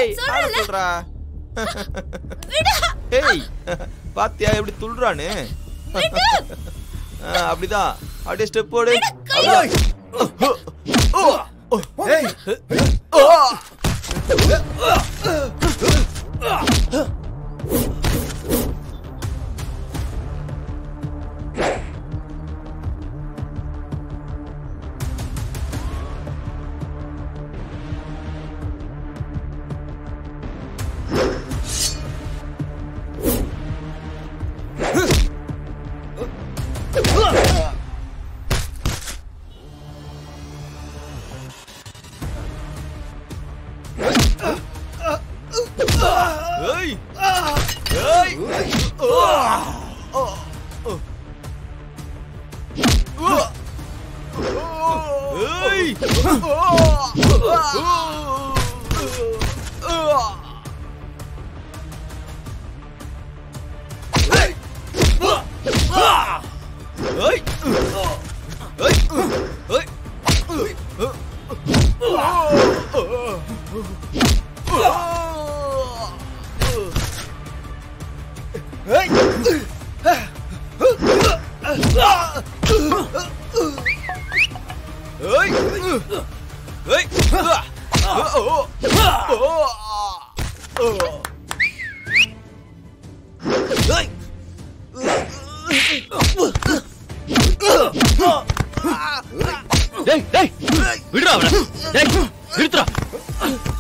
ஏய் ஆட சொல்றா. ஏய் பாத்தியா எப்படி துள்றானே? அப்படிதான். அப்படியே ஸ்டெப் போடு. ஏய்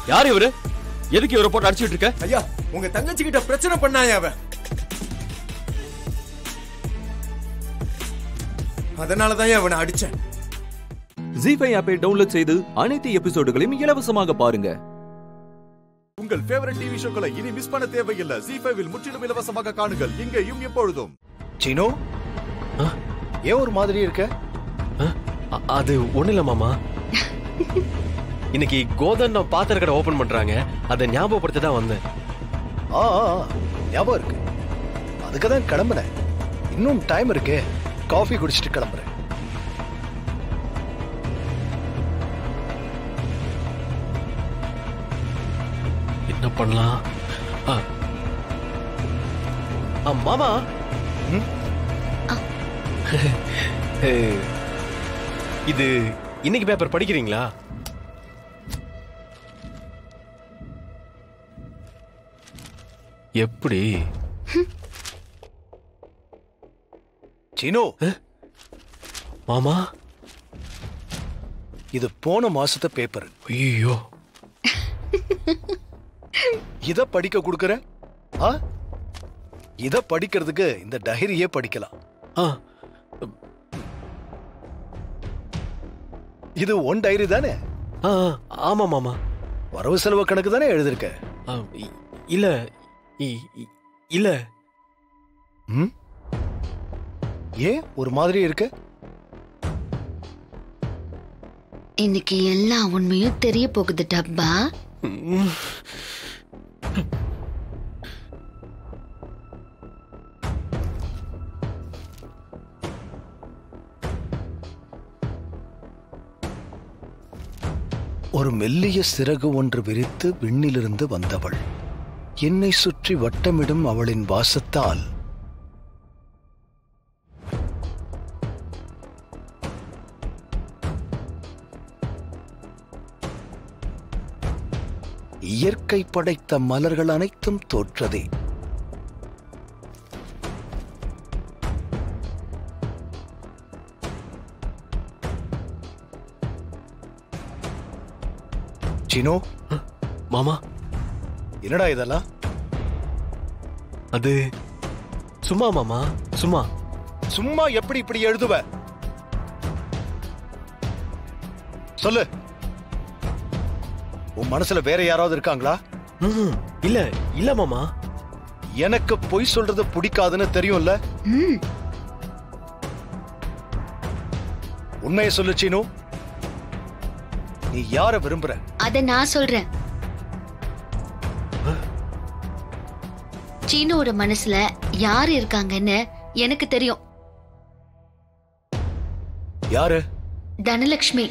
யாரு இவரு? எதுக்கு இவரை போட்டு அடிச்சுட்டு இருக்க? ஐயா உங்க தங்கச்சி கிட்ட பிரச்சனை பண்ணாயா அவன்? அதனாலதான் அவனை அடிச்சேன். ஜீ5 ஆப்பை டவுன்லோட் செய்து அனைத்து எபிசோடுகளையும் இலவசமாக பாருங்க. உங்கள் ஃபேவரட் டிவி ஷோக்களை இனி மிஸ் பண்ண தேவையில்லை. ஜீ5 இல் முற்றிலும் இலவசமாக காணுங்கள். இங்கேயும் எப்பொழுதும். சீனோ ஏன் ஒரு மாதிரி இருக்க? அது ஒண்ணு இல்ல மாமா. இன்னைக்கு கோதண்ட பாத்திர கடை ஓபன் பண்றாங்க. அதை ஞாபகப்படுத்த தான் வந்தேன். ஞாபகம் இருக்கு. அதுக்கு தான் கிளம்புனேன். இன்னும் டைம் இருக்கு. காஃபி குடிச்சிட்டு கிளம்புறேன். என்ன பண்ணலாம்? மாமா இது இன்னைக்கு பேப்பர் படிக்கிறீங்களா? எப்படி? சீனோ மாமா இது போன மாசத்து பேப்பர். ஐயோ இத படிக்க கொடுக்கற? இத படிக்கிறதுக்கு இந்த டைரியே படிக்கலாம். இது உன் டைரி தானே? ஆமா மாமா. வரவு செலவு கணக்கு தானே எழுதிருக்க? இல்ல இல்ல. ஏன் ஒரு மாதிரி இருக்கு? இன்னைக்கு எல்லா உண்மையும் தெரிய போகுது டப்பா. ஒரு மெல்லிய சிறகு ஒன்று விரித்து விண்ணிலிருந்து வந்தவள். என்னை சுற்றி வட்டமிடும் அவளின் வாசத்தால் இயற்கை படைத்த மலர்கள் அனைத்தும் தோற்றதே. சினோ மாமா, என்னடா இதெல்லாம்? அது சும்மா மாமா, சும்மா. சும்மா எப்படி இப்படி எழுதுவ? சொல்லு. உன் மனசுல வேற யாராவது இருக்காங்களா? இல்ல இல்ல மாமா. எனக்கு பொய் சொல்றது பிடிக்காதுன்னு தெரியும்ல. உண்மையை சொல்லு சீனு. நீ யார விரும்புற? அத நான் சொல்றேன். சீனோட மனசுல யாரு இருக்காங்கன்னு எனக்கு தெரியும். யாரு? தனலட்சுமி.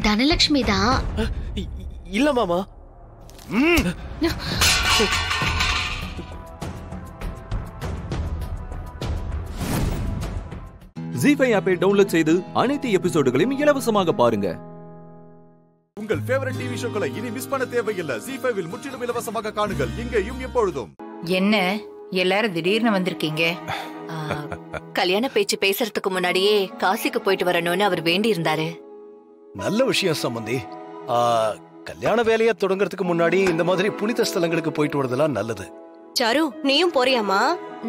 தனலட்சுமி தான். இல்ல மாமா. ஜீ5 ஆப்பை டவுன்லோட் செய்து அனைத்து எபிசோடுகளையும் இலவசமாக பாருங்க. உங்கள் ஃபேவரட் டிவி ஷோக்களை இனி மிஸ் பண்ண தேவையில்லை. ஜீ5 முற்றிலும் இலவசமாக காணுங்கள், இங்கேயும் எப்பொழுதும். என்ன எல்லாரும் திடீர்னு வந்திருக்கீங்க? கல்யாண பேச்சு பேசுறதுக்கு முன்னாடியே காசிக்கு போயிட்டு வரணும்னு அவர் வேண்டி இருந்தாரு. நல்ல விஷயம் சம்பந்தி. கல்யாண வேலையை தொடங்குறதுக்கு முன்னாடி இந்த மாதிரி புனித ஸ்தலங்களுக்கு போயிட்டு வரதெல்லாம் நல்லது. சாரு, நீயும் போறியாமா?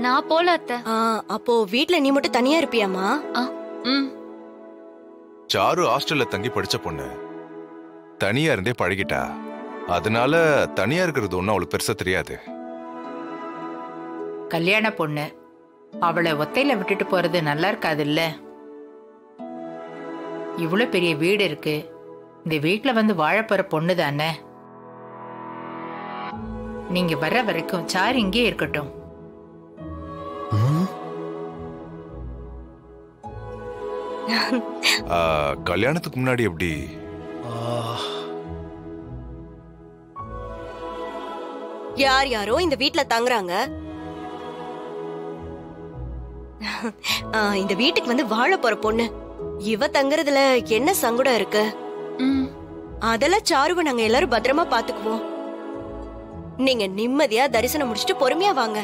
நான் போல அத்தை. அப்போ வீட்ல நீ மட்டும் தனியா இருப்பியாமா? சாரு ஹாஸ்டல்ல தங்கி படிச்ச பொண்ணு, தனியா இருந்தே பழகிட்டா. அதனால தனியா இருக்கிறது ஒன்னும் அவளுக்கு பெருசா தெரியாது. கல்யாண பொண்ணு, அவளை ஒத்தையில விட்டுட்டு போறது நல்லா இருக்காது இல்ல? இவ்வளவு பெரிய வீடு இருக்கு, இந்த வீட்டுல வந்து வாழப்போற பொண்ணு தானே. நீங்க வர்ற வரைக்கும் சாரு இங்கே இருக்கட்டும். கல்யாணத்துக்கு முன்னாடி எப்படி? யார் யாரோ இந்த வீட்ல தங்குறாங்க. இந்த வீட்டுக்கு வந்து வாழ போற பொண்ணு இவ தங்குறதுல என்ன சங்கடம் இருக்கு? அதெல்லாம் சாருவை நாங்க எல்லாரும் பத்திரமா பாத்துக்குவோம். நீங்க நிம்மதியா தரிசனம் முடிச்சிட்டு பொறுமையா வாங்க.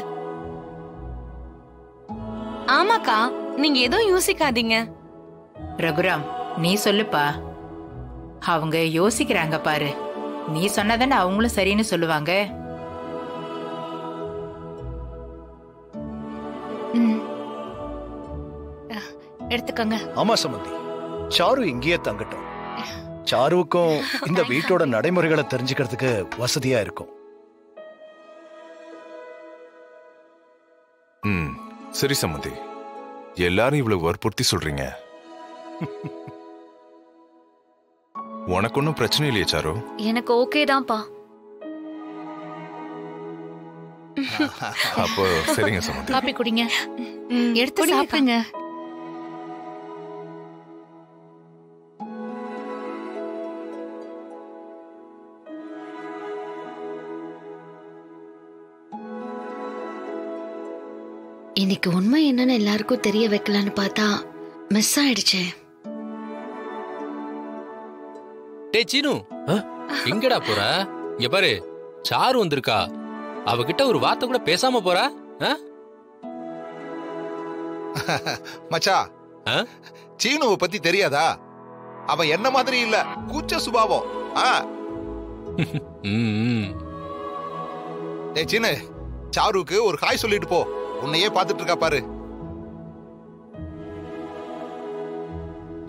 ஆமாக்கா, நீங்க எதுவும் யோசிக்காதீங்க. ரகுராம், நீ சொல்லுப்பா. அவங்க யோசிக்கிறாங்க பாரு. நீ சொன்னதானே அவங்களும் சரின்னு சொல்லுவாங்க. எடுத்துக்கங்க. ஆமா சம்பந்தி, சாரு இங்கேயே தங்கட்டும். சாருவுக்கும் இந்த வீட்டோட நடைமுறைகளை தெரிஞ்சுக்கிறதுக்கு வசதியா இருக்கும். சரி சம்பந்தி, எல்லாரும் இவ்வளவு வற்புறுத்தி சொல்றீங்க. உனக்கு ஒன்னும் பிரச்சனை இல்லையே சாரு? எனக்கு ஓகே தான்ப்பா. அப்போ சரிங்க சம்பந்தி. காப்பி குடிங்க. எடுத்து சாப்பிடுங்க. இன்னைக்கு உண்மை என்னன்னு எல்லாருக்கும் தெரிய வைக்கலான்னு பார்த்தா மிஸ் ஆயிடுச்சே. டேய் சீனு, எங்கடா போற? இங்க பாரு, சாரு வந்திருக்கா. அவகிட்ட ஒரு வார்த்தை கூட பேசாம போறா? மச்சா, சீனுவை பத்தி தெரியாதா? அவ என்ன மாதிரி இல்ல, கூச்ச சுபாவம். டேய் சீனு, சாருக்கு ஒரு ஹாய் சொல்லிட்டு போ. உன்னையே பாத்துட்டு இருக்கா பாரு.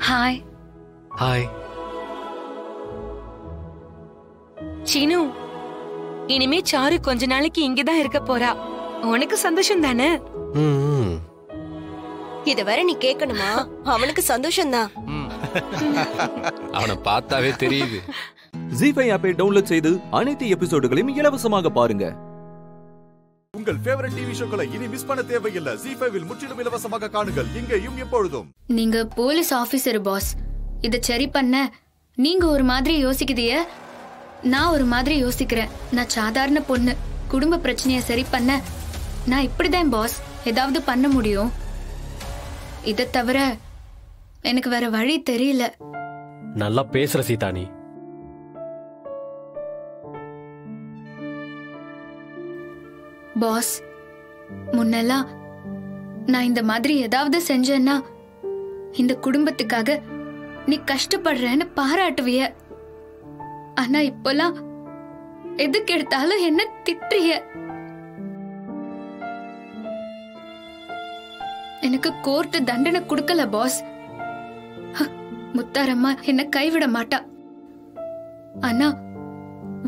ஹாய். ஹாய். சீனு, இனிமே சாரு கொஞ்ச நாளைக்கு இங்கதான் இருக்க போறா. உனக்கு சந்தோஷம் தானே? இத வேற நீ கேட்கணுமா? அவனுக்கு சந்தோஷம்தான். அவனை பார்த்தாவே தெரியுது. ஜீஃபை ஆப்பை டவுன்லோட் செய்து அனைத்து எபிசோடுகளையும் இலவசமாக பாருங்க. உங்கள் ஃபேவரட் டிவி ஷோக்களை இனி மிஸ் பண்ண தேவையில்லை. ஜீஃபைவில் முற்றிலும் இலவசமாக காணுங்கள், இங்கேயும் எப்பொழுதும். நீங்க போலீஸ் ஆபீசர் பாஸ். இத சரி பண்ண நீங்க ஒரு மாதிரி யோசிக்குதிய, நான் ஒரு மாதிரி யோசிக்கிறேன். நான் சாதாரண பொண்ணு. குடும்ப பிரச்சனைய சரி பண்ண நான் இப்படிதான் பாஸ் ஏதாவது பண்ண முடியும். இத தவிர எனக்கு வேற வழி தெரியல. நல்லா பேசுற சீதா நீ. பாஸ், முன்னெல்லாம் நான் இந்த மாதிரி ஏதாவது செஞ்சேன்னா இந்த குடும்பத்துக்காக நீ கஷ்டப்படுறேன்னு பாராட்டுவிய. ஆனா இப்பெல்லாம் எதுக்கு எடுத்தாலும் என்ன திட்டுறிய. எனக்கு கோர்ட் தண்டனை கொடுக்கல பாஸ். முத்தாரம்மா என்ன கைவிட மாட்டா. ஆனா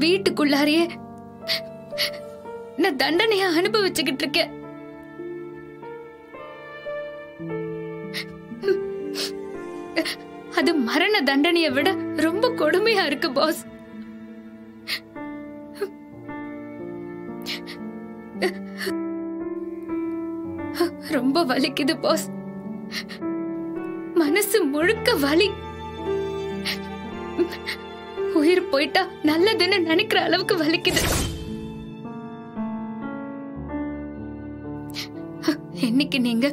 வீட்டுக்குள்ளாரியே நான் தண்டனைய அனுபவிச்சுக்கிட்டு இருக்கேன். அது மரண தண்டனையை விட ரொம்ப கொடுமையா இருக்கு பாஸ். ரொம்ப வலிக்குது பாஸ். மனசு முழுக்க வலி. உயிர் போயிட்டா நல்லதுன்னு நினைக்கிற அளவுக்கு வலிக்குது. என்னைக்கு நீங்க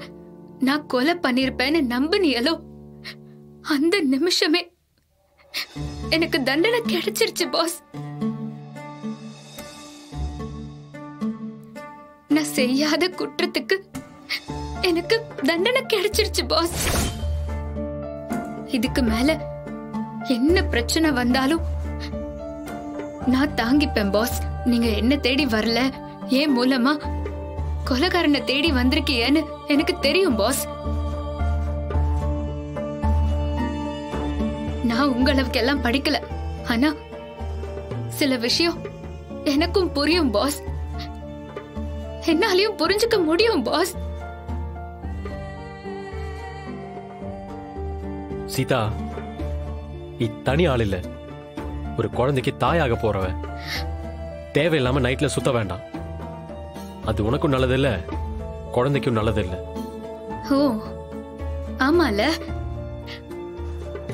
நான் கொலை பண்ணிருப்பேன்னு நம்பினியலோ அந்த நிமிஷமே எனக்கு தண்டனை கிடைச்சிருச்சு பாஸ். நான் செய்யாத குற்றத்துக்கு எனக்கு தண்டனை கிடைச்சிருச்சு பாஸ். இதுக்கு மேல என்ன பிரச்சனை வந்தாலும் நான் தாங்கிப்பேன் பாஸ். நீங்க என்ன தேடி வரல, ஏன் மூலமா கொலைகாரனை தேடி வந்திருக்கியேன்னு எனக்கு தெரியும் பாஸ். நான் உங்களுக்கு எல்லாம் படிக்கல, ஆனா சில விஷயம் எனக்கும் புரியும் பாஸ். என்னாலையும் புரிஞ்சுக்க முடியும் பாஸ். சீதா, நீ தனி ஆள் இல்ல. ஒரு குழந்தைக்கு தாயாக போறவ. தேவையில்லாம நைட்ல சுத்த வேண்டாம். அது உனக்கும் நல்லது இல்ல, குழந்தைக்கும் நல்லது இல்ல. ஓ ஆமால,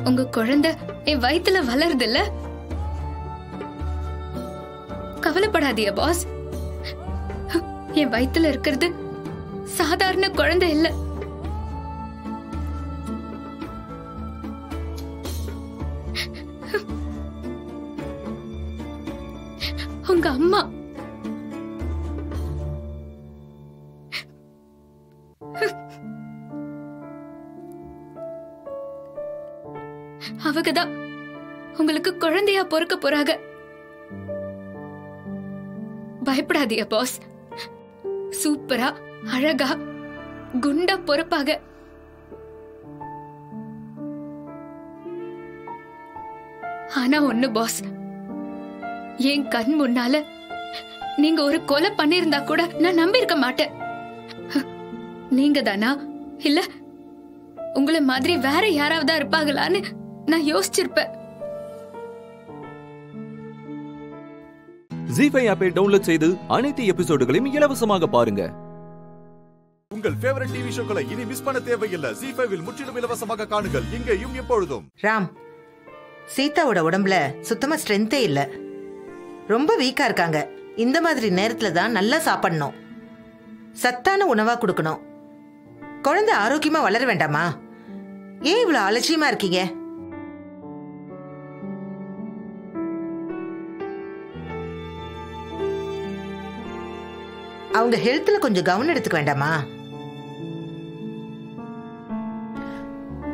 உங்க குழந்தை என் வயித்துல வளருது இல்ல. கவலைப்படாதீங்க பாஸ். என் வயித்துல இருக்கிறது சாதாரண குழந்தை இல்ல. உங்க அம்மா. அவங்கதான் உங்களுக்கு குழந்தையா பொறுக்க போறாங்க. பயப்படாதீங்க பாஸ். சூப்பரா அழகா குண்டா பொறுப்பாக. ஆனா ஒண்ணு பாஸ், என் கண் முன்னால நீங்க ஒரு கொலை பண்ணிருந்தா கூட நான் நம்பி இருக்க மாட்டேன். நீங்க தானா இல்ல உங்களை மாதிரி வேற யாராவதா இருப்பாங்களான்னு நான் யோசிச்சிருப்பேன். ஜீஃபை ஆப்பை டவுன்லோட் செய்து அனைத்து எபிசோடுகளையும் இலவசமாக பாருங்க. உங்கள் ஃபேவரட் டிவி ஷோக்களை இனி மிஸ் பண்ண தேவையில்லை. ஜீஃபைவில் முற்றிலும் இலவசமாக காணுங்கள், இங்கேயும் எப்பொழுதும். ராம், சீதாவோட உடம்புல சுத்தமா ஸ்ட்ரென்த்தே இல்ல. ரொம்ப வீக்கா இருக்காங்க. இந்த மாதிரி நேரத்துல தான் நல்லா சாப்பிடணும், சத்தான உணவா கொடுக்கணும். குழந்தை ஆரோக்கியமா வளர வேண்டாமா? ஏன் இவ்வளவு அலட்சியமா இருக்கீங்க? அவங்க ஹெல்த்ல கொஞ்சம் கவனம் எடுத்துக்க வேண்டாமா?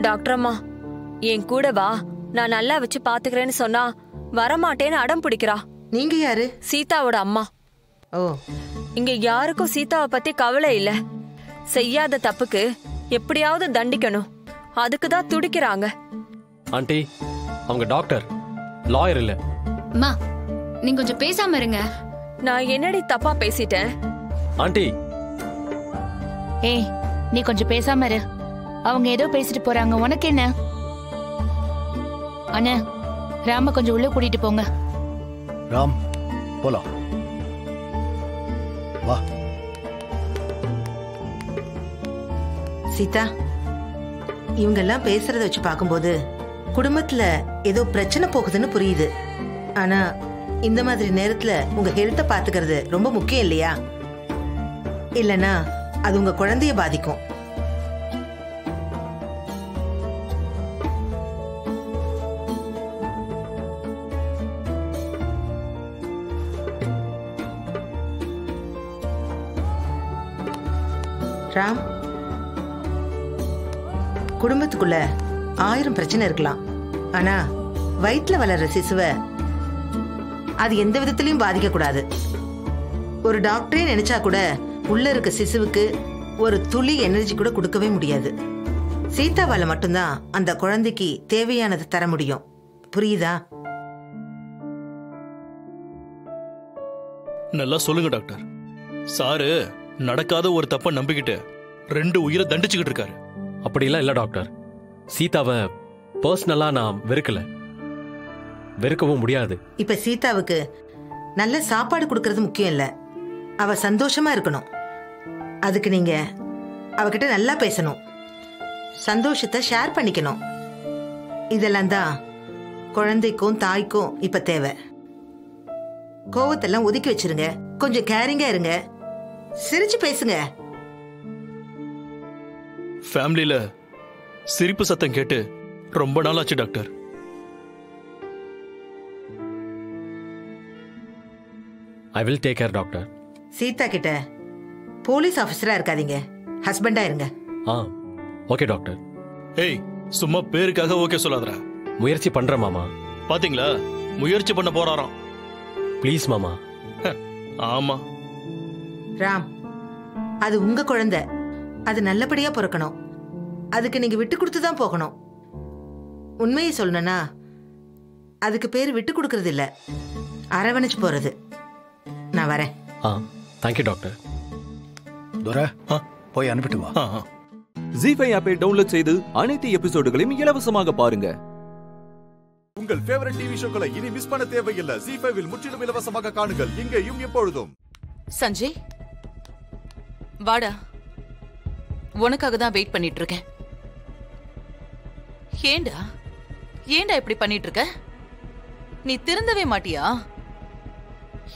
டாக்டர் அம்மா, என் கூட வா, நான் நல்லா வச்சு பாத்துக்கிறேன்னு சொன்னா வரமாட்டேன்னு அடம் பிடிக்கிறா. நீங்க யாரு? சீதாவோட அம்மா. ஓ, இங்க யாருக்கும் சீதாவை பத்தி கவலை இல்ல. செய்யாத தப்புக்கு எப்படியாவது தண்டிக்கணும், அதுக்கு தான் துடிக்கிறாங்க. ஆண்டி, அவங்க டாக்டர், லாயர் இல்ல. அம்மா, நீங்க கொஞ்சம் பேசாம இருங்க. நான் என்னடி தப்பா பேசிட்டேன்? ஆண்டி, ஏய், நீ கொஞ்சம் பேசாம இரு. அவங்க ஏதோ பேசிட்டு போறாங்க, உனக்கு என்ன? அண்ணா, ராம கொஞ்சம் உள்ள கூட்டிட்டு போங்க. ராம், போலாம் வா. சீதா, இவங்க எல்லாம் பேசுறத வச்சு பார்க்கும்போது குடும்பத்துல ஏதோ பிரச்சனை போகுதுன்னு புரியுது. ஆனா இந்த மாதிரி நேரத்துல உங்க ஹெல்த்த பாத்துக்கிறது ரொம்ப முக்கியம் இல்லையா? இல்லனா அது உங்க குழந்தைய பாதிக்கும். ராம், குடும்பத்துக்குள்ள 1000 பிரச்சனை இருக்கலாம். ஆனா வயிற்றுல வளர்ற சிசுவை அது எந்த விதத்திலையும் பாதிக்க கூடாது. ஒரு டாக்டரே நினைச்சா கூட உள்ள இருக்க சிசுவுக்கு ஒரு துளி எனர்ஜி கூட கொடுக்கவே முடியாது. சீதாவால மட்டும்தான் அந்த குழந்தைக்கு தேவையானதை தர முடியும். புரியுதா? நல்லா சொல்லுங்க டாக்டர். சாரு நடக்காத ஒரு தப்ப நம்பிக்கிட்டு 2 உயிரை தண்டிச்சுக்கிட்டு இருக்காரு. அப்படிலாம் இல்ல டாக்டர். சீதாவை பர்சனலா நான் வெறுக்கவும் முடியாது. இப்ப சீதாவுக்கு நல்ல சாப்பாடு கொடுக்கறது முக்கியம் இல்ல, அவ சந்தோஷமா இருக்கணும். அதுக்கு நீங்க அவகிட்ட நல்லா பேசணும், சந்தோஷத்தை ஷேர் பண்ணிக்கணும். இதெல்லாம் தான் குழந்தைக்கும் தாய்க்கும் இப்ப தேவை. கோவத்தெல்லாம் ஒதுக்கி வச்சிருங்க, கொஞ்சம் கேரிங்கா இருங்க, சிரிச்சு பேசுங்க. ஃபேமிலில சிரிப்பு சத்தம் கேட்டு ரொம்ப நாள் ஆச்சு doctor. I will take care doctor. Seetha கிட்ட போலீஸ் ஆபீசரா இருக்காதீங்க, ஹஸ்பண்டா இருங்க. Okay doctor. ஏய், சும்மா பேருக்காக ஓகே சொல்லாதடா. முயற்சி பண்றேன் மாமா. பாத்தீங்களா, முயற்சி பண்ண போறாராம். ப்ளீஸ் மாமா. ஆமா ராம், அது உங்க குழந்தை, அது நல்லபடியா பிறக்கணும். அதுக்கு நீங்க விட்டு கொடுத்து தான் போகணும். உண்மையை சொல்லணும்னா அதுக்கு பேரு விட்டு கொடுக்கறது இல்ல, அரவணைச்சு போறது. நான் வரேன். Thank you doctor. துரை, போய் அனுப்பிட்டு வா. ஜீஃபை ஆப்பை டவுன்லோட் செய்து அனைத்து எபிசோடுகளையும் இலவசமாக பாருங்க. உங்கள் ஃபேவரட் டிவி ஷோக்களை இனி மிஸ் பண்ண தேவையில்லை. ஜீ5 முற்றிலும் இலவசமாக காணுங்கள், இங்கேயும் எப்பொழுதும். சஞ்சய், வாடா, உனக்காக தான் வெயிட் பண்ணிட்டு இருக்கேன். ஏண்டா இப்படி பண்ணிட்டு இருக்க? நீ திருந்தவே மாட்டியா?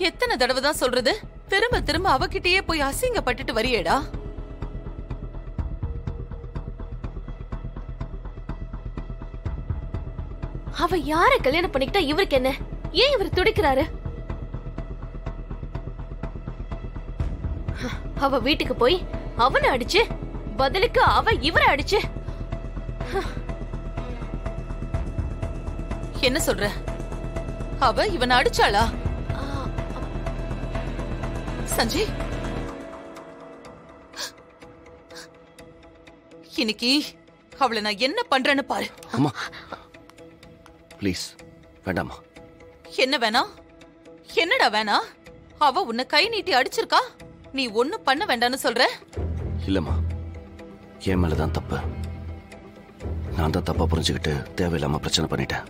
எத்தனை தடவை தான் சொல்றது? திரும்ப திரும்ப அவகிட்டயே போய் அசிங்கப்பட்டுட்டு வரியேடா. அவ யார கல்யாணம் பண்ணிக்கிட்டா இவருக்கு என்ன? ஏன் இவர் துடிக்கிறாரு? அவ வீட்டுக்கு போய் அவனை அடிச்சு பதிலுக்கு அவ இவரை அடிச்சு. என்ன சொல்ற? அவ இவனை அடிச்சாளா? சஞ்சய், இன்னைக்கு அவளை நான் என்ன பண்றேன்னு பாரு. அம்மா ப்ளீஸ், வேண்டாமா. என்ன வேணாம்? என்னடா வேணா? அவ உன்னை கை நீட்டி அடிச்சிருக்கா, நீ ஒண்ணு பண்ண வேண்டான்னு சொல்ற? இல்லம்மா, என் மேலதான் தப்பு. நான் தான் தப்பா புரிஞ்சுக்கிட்டு தேவையில்லாம பிரச்சனை பண்ணிட்டேன்.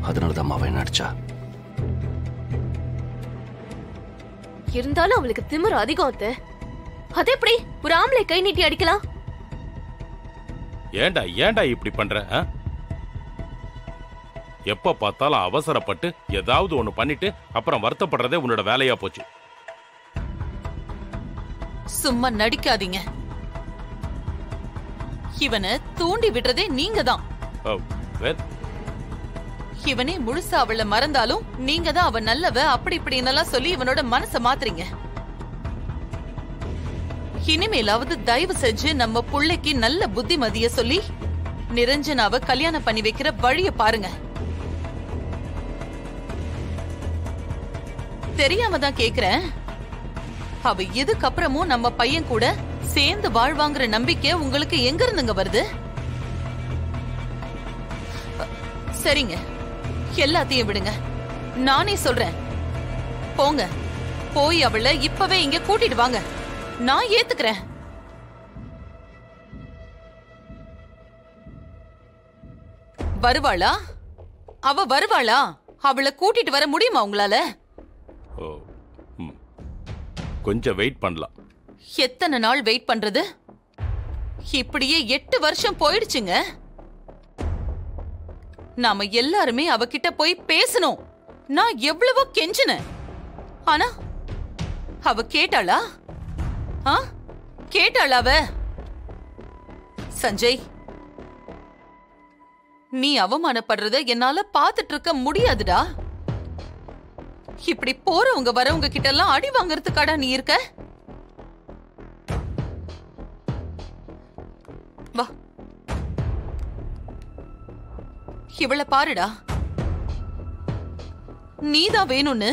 அதனாலதான் அம்மாவை என்ன அடிச்சா. இருந்தாலும் அவளுக்கு திமிரு அதிகம். அது எப்படி ஒரு ஆம்பளை கை நீட்டி அடிக்கலாம்? ஏண்டா இப்படி பண்ற? எப்ப பார்த்தாலும் அவசரப்பட்டு ஏதாவது ஒண்ணு பண்ணிட்டு அப்புறம் வருத்தப்படுறதே உன்னோட வேலையா போச்சு. சும்மா நடிக்காதீங்க. இவனை தூண்டி விடுறதே நீங்க தான். இவனே முழுசா அவளை மறந்தாலும் நீங்க தான் அவ நல்லவ அப்படி இப்படின்னு சொல்லி இவனோட மனச மாத்துறீங்க. இனிமேலாவது தயவு செஞ்சு நம்ம புள்ளைக்கு நல்ல புத்திமதிய சொல்லி நிரஞ்சனாவ கல்யாணம் பண்ணி வைக்கிற வழிய பாருங்க. தெரியாம தான் கேக்குறேன். அவ இதுக்கப்புறமும் நம்ம பையன் கூட சேர்ந்து வாழ்வாங்கிற நம்பிக்கை உங்களுக்கு எங்க இருந்துங்க வருது? சரிங்க, எல்லாத்தையும் விடுங்க. நானே சொல்றேன், போங்க, போய் அவளை இப்பவே இங்க கூட்டிட்டு வாங்க. நான் ஏத்துக்கிறேன். வருவாளா? அவ வருவாளா? அவளை கூட்டிட்டு வர முடியுமா உங்களால? கொஞ்சம் வெயிட் பண்ணலாம். எத்தனை நாள் வெயிட் பண்றது? இப்படியே 8 வருஷம் போயிடுச்சுங்க. நாம எல்லாருமே அவகிட்ட போய் பேசணும். நான் எவ்வளவோ கெஞ்சினேன். ஆனா அவ கேட்டாளா? கேட்டாளா அவ? சஞ்சய், நீ அவமானப்படுறத என்னால பாத்துட்டு இருக்க முடியாதுடா. இப்படி போறவங்க வரவங்க கிட்ட எல்லாம் அடி வாங்கறதுக்காடா நீ இருக்க? வா, இவளை பாருடா. நீதான் வேணும்னு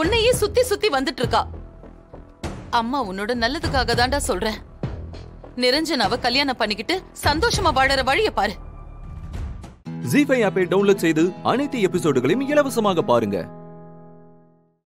உன்னையே சுத்தி சுத்தி வந்துட்டு இருக்கா. அம்மா உன்னோட நல்லதுக்காக தான்டா சொல்றேன். நிரஞ்சனாவ கல்யாணம் பண்ணிக்கிட்டு சந்தோஷமா வாழற வழிய பாரு. ஜீ5 ஆப்பை டவுன்லோட் செய்து அனைத்து எபிசோடுகளையும் இலவசமாக பாருங்க.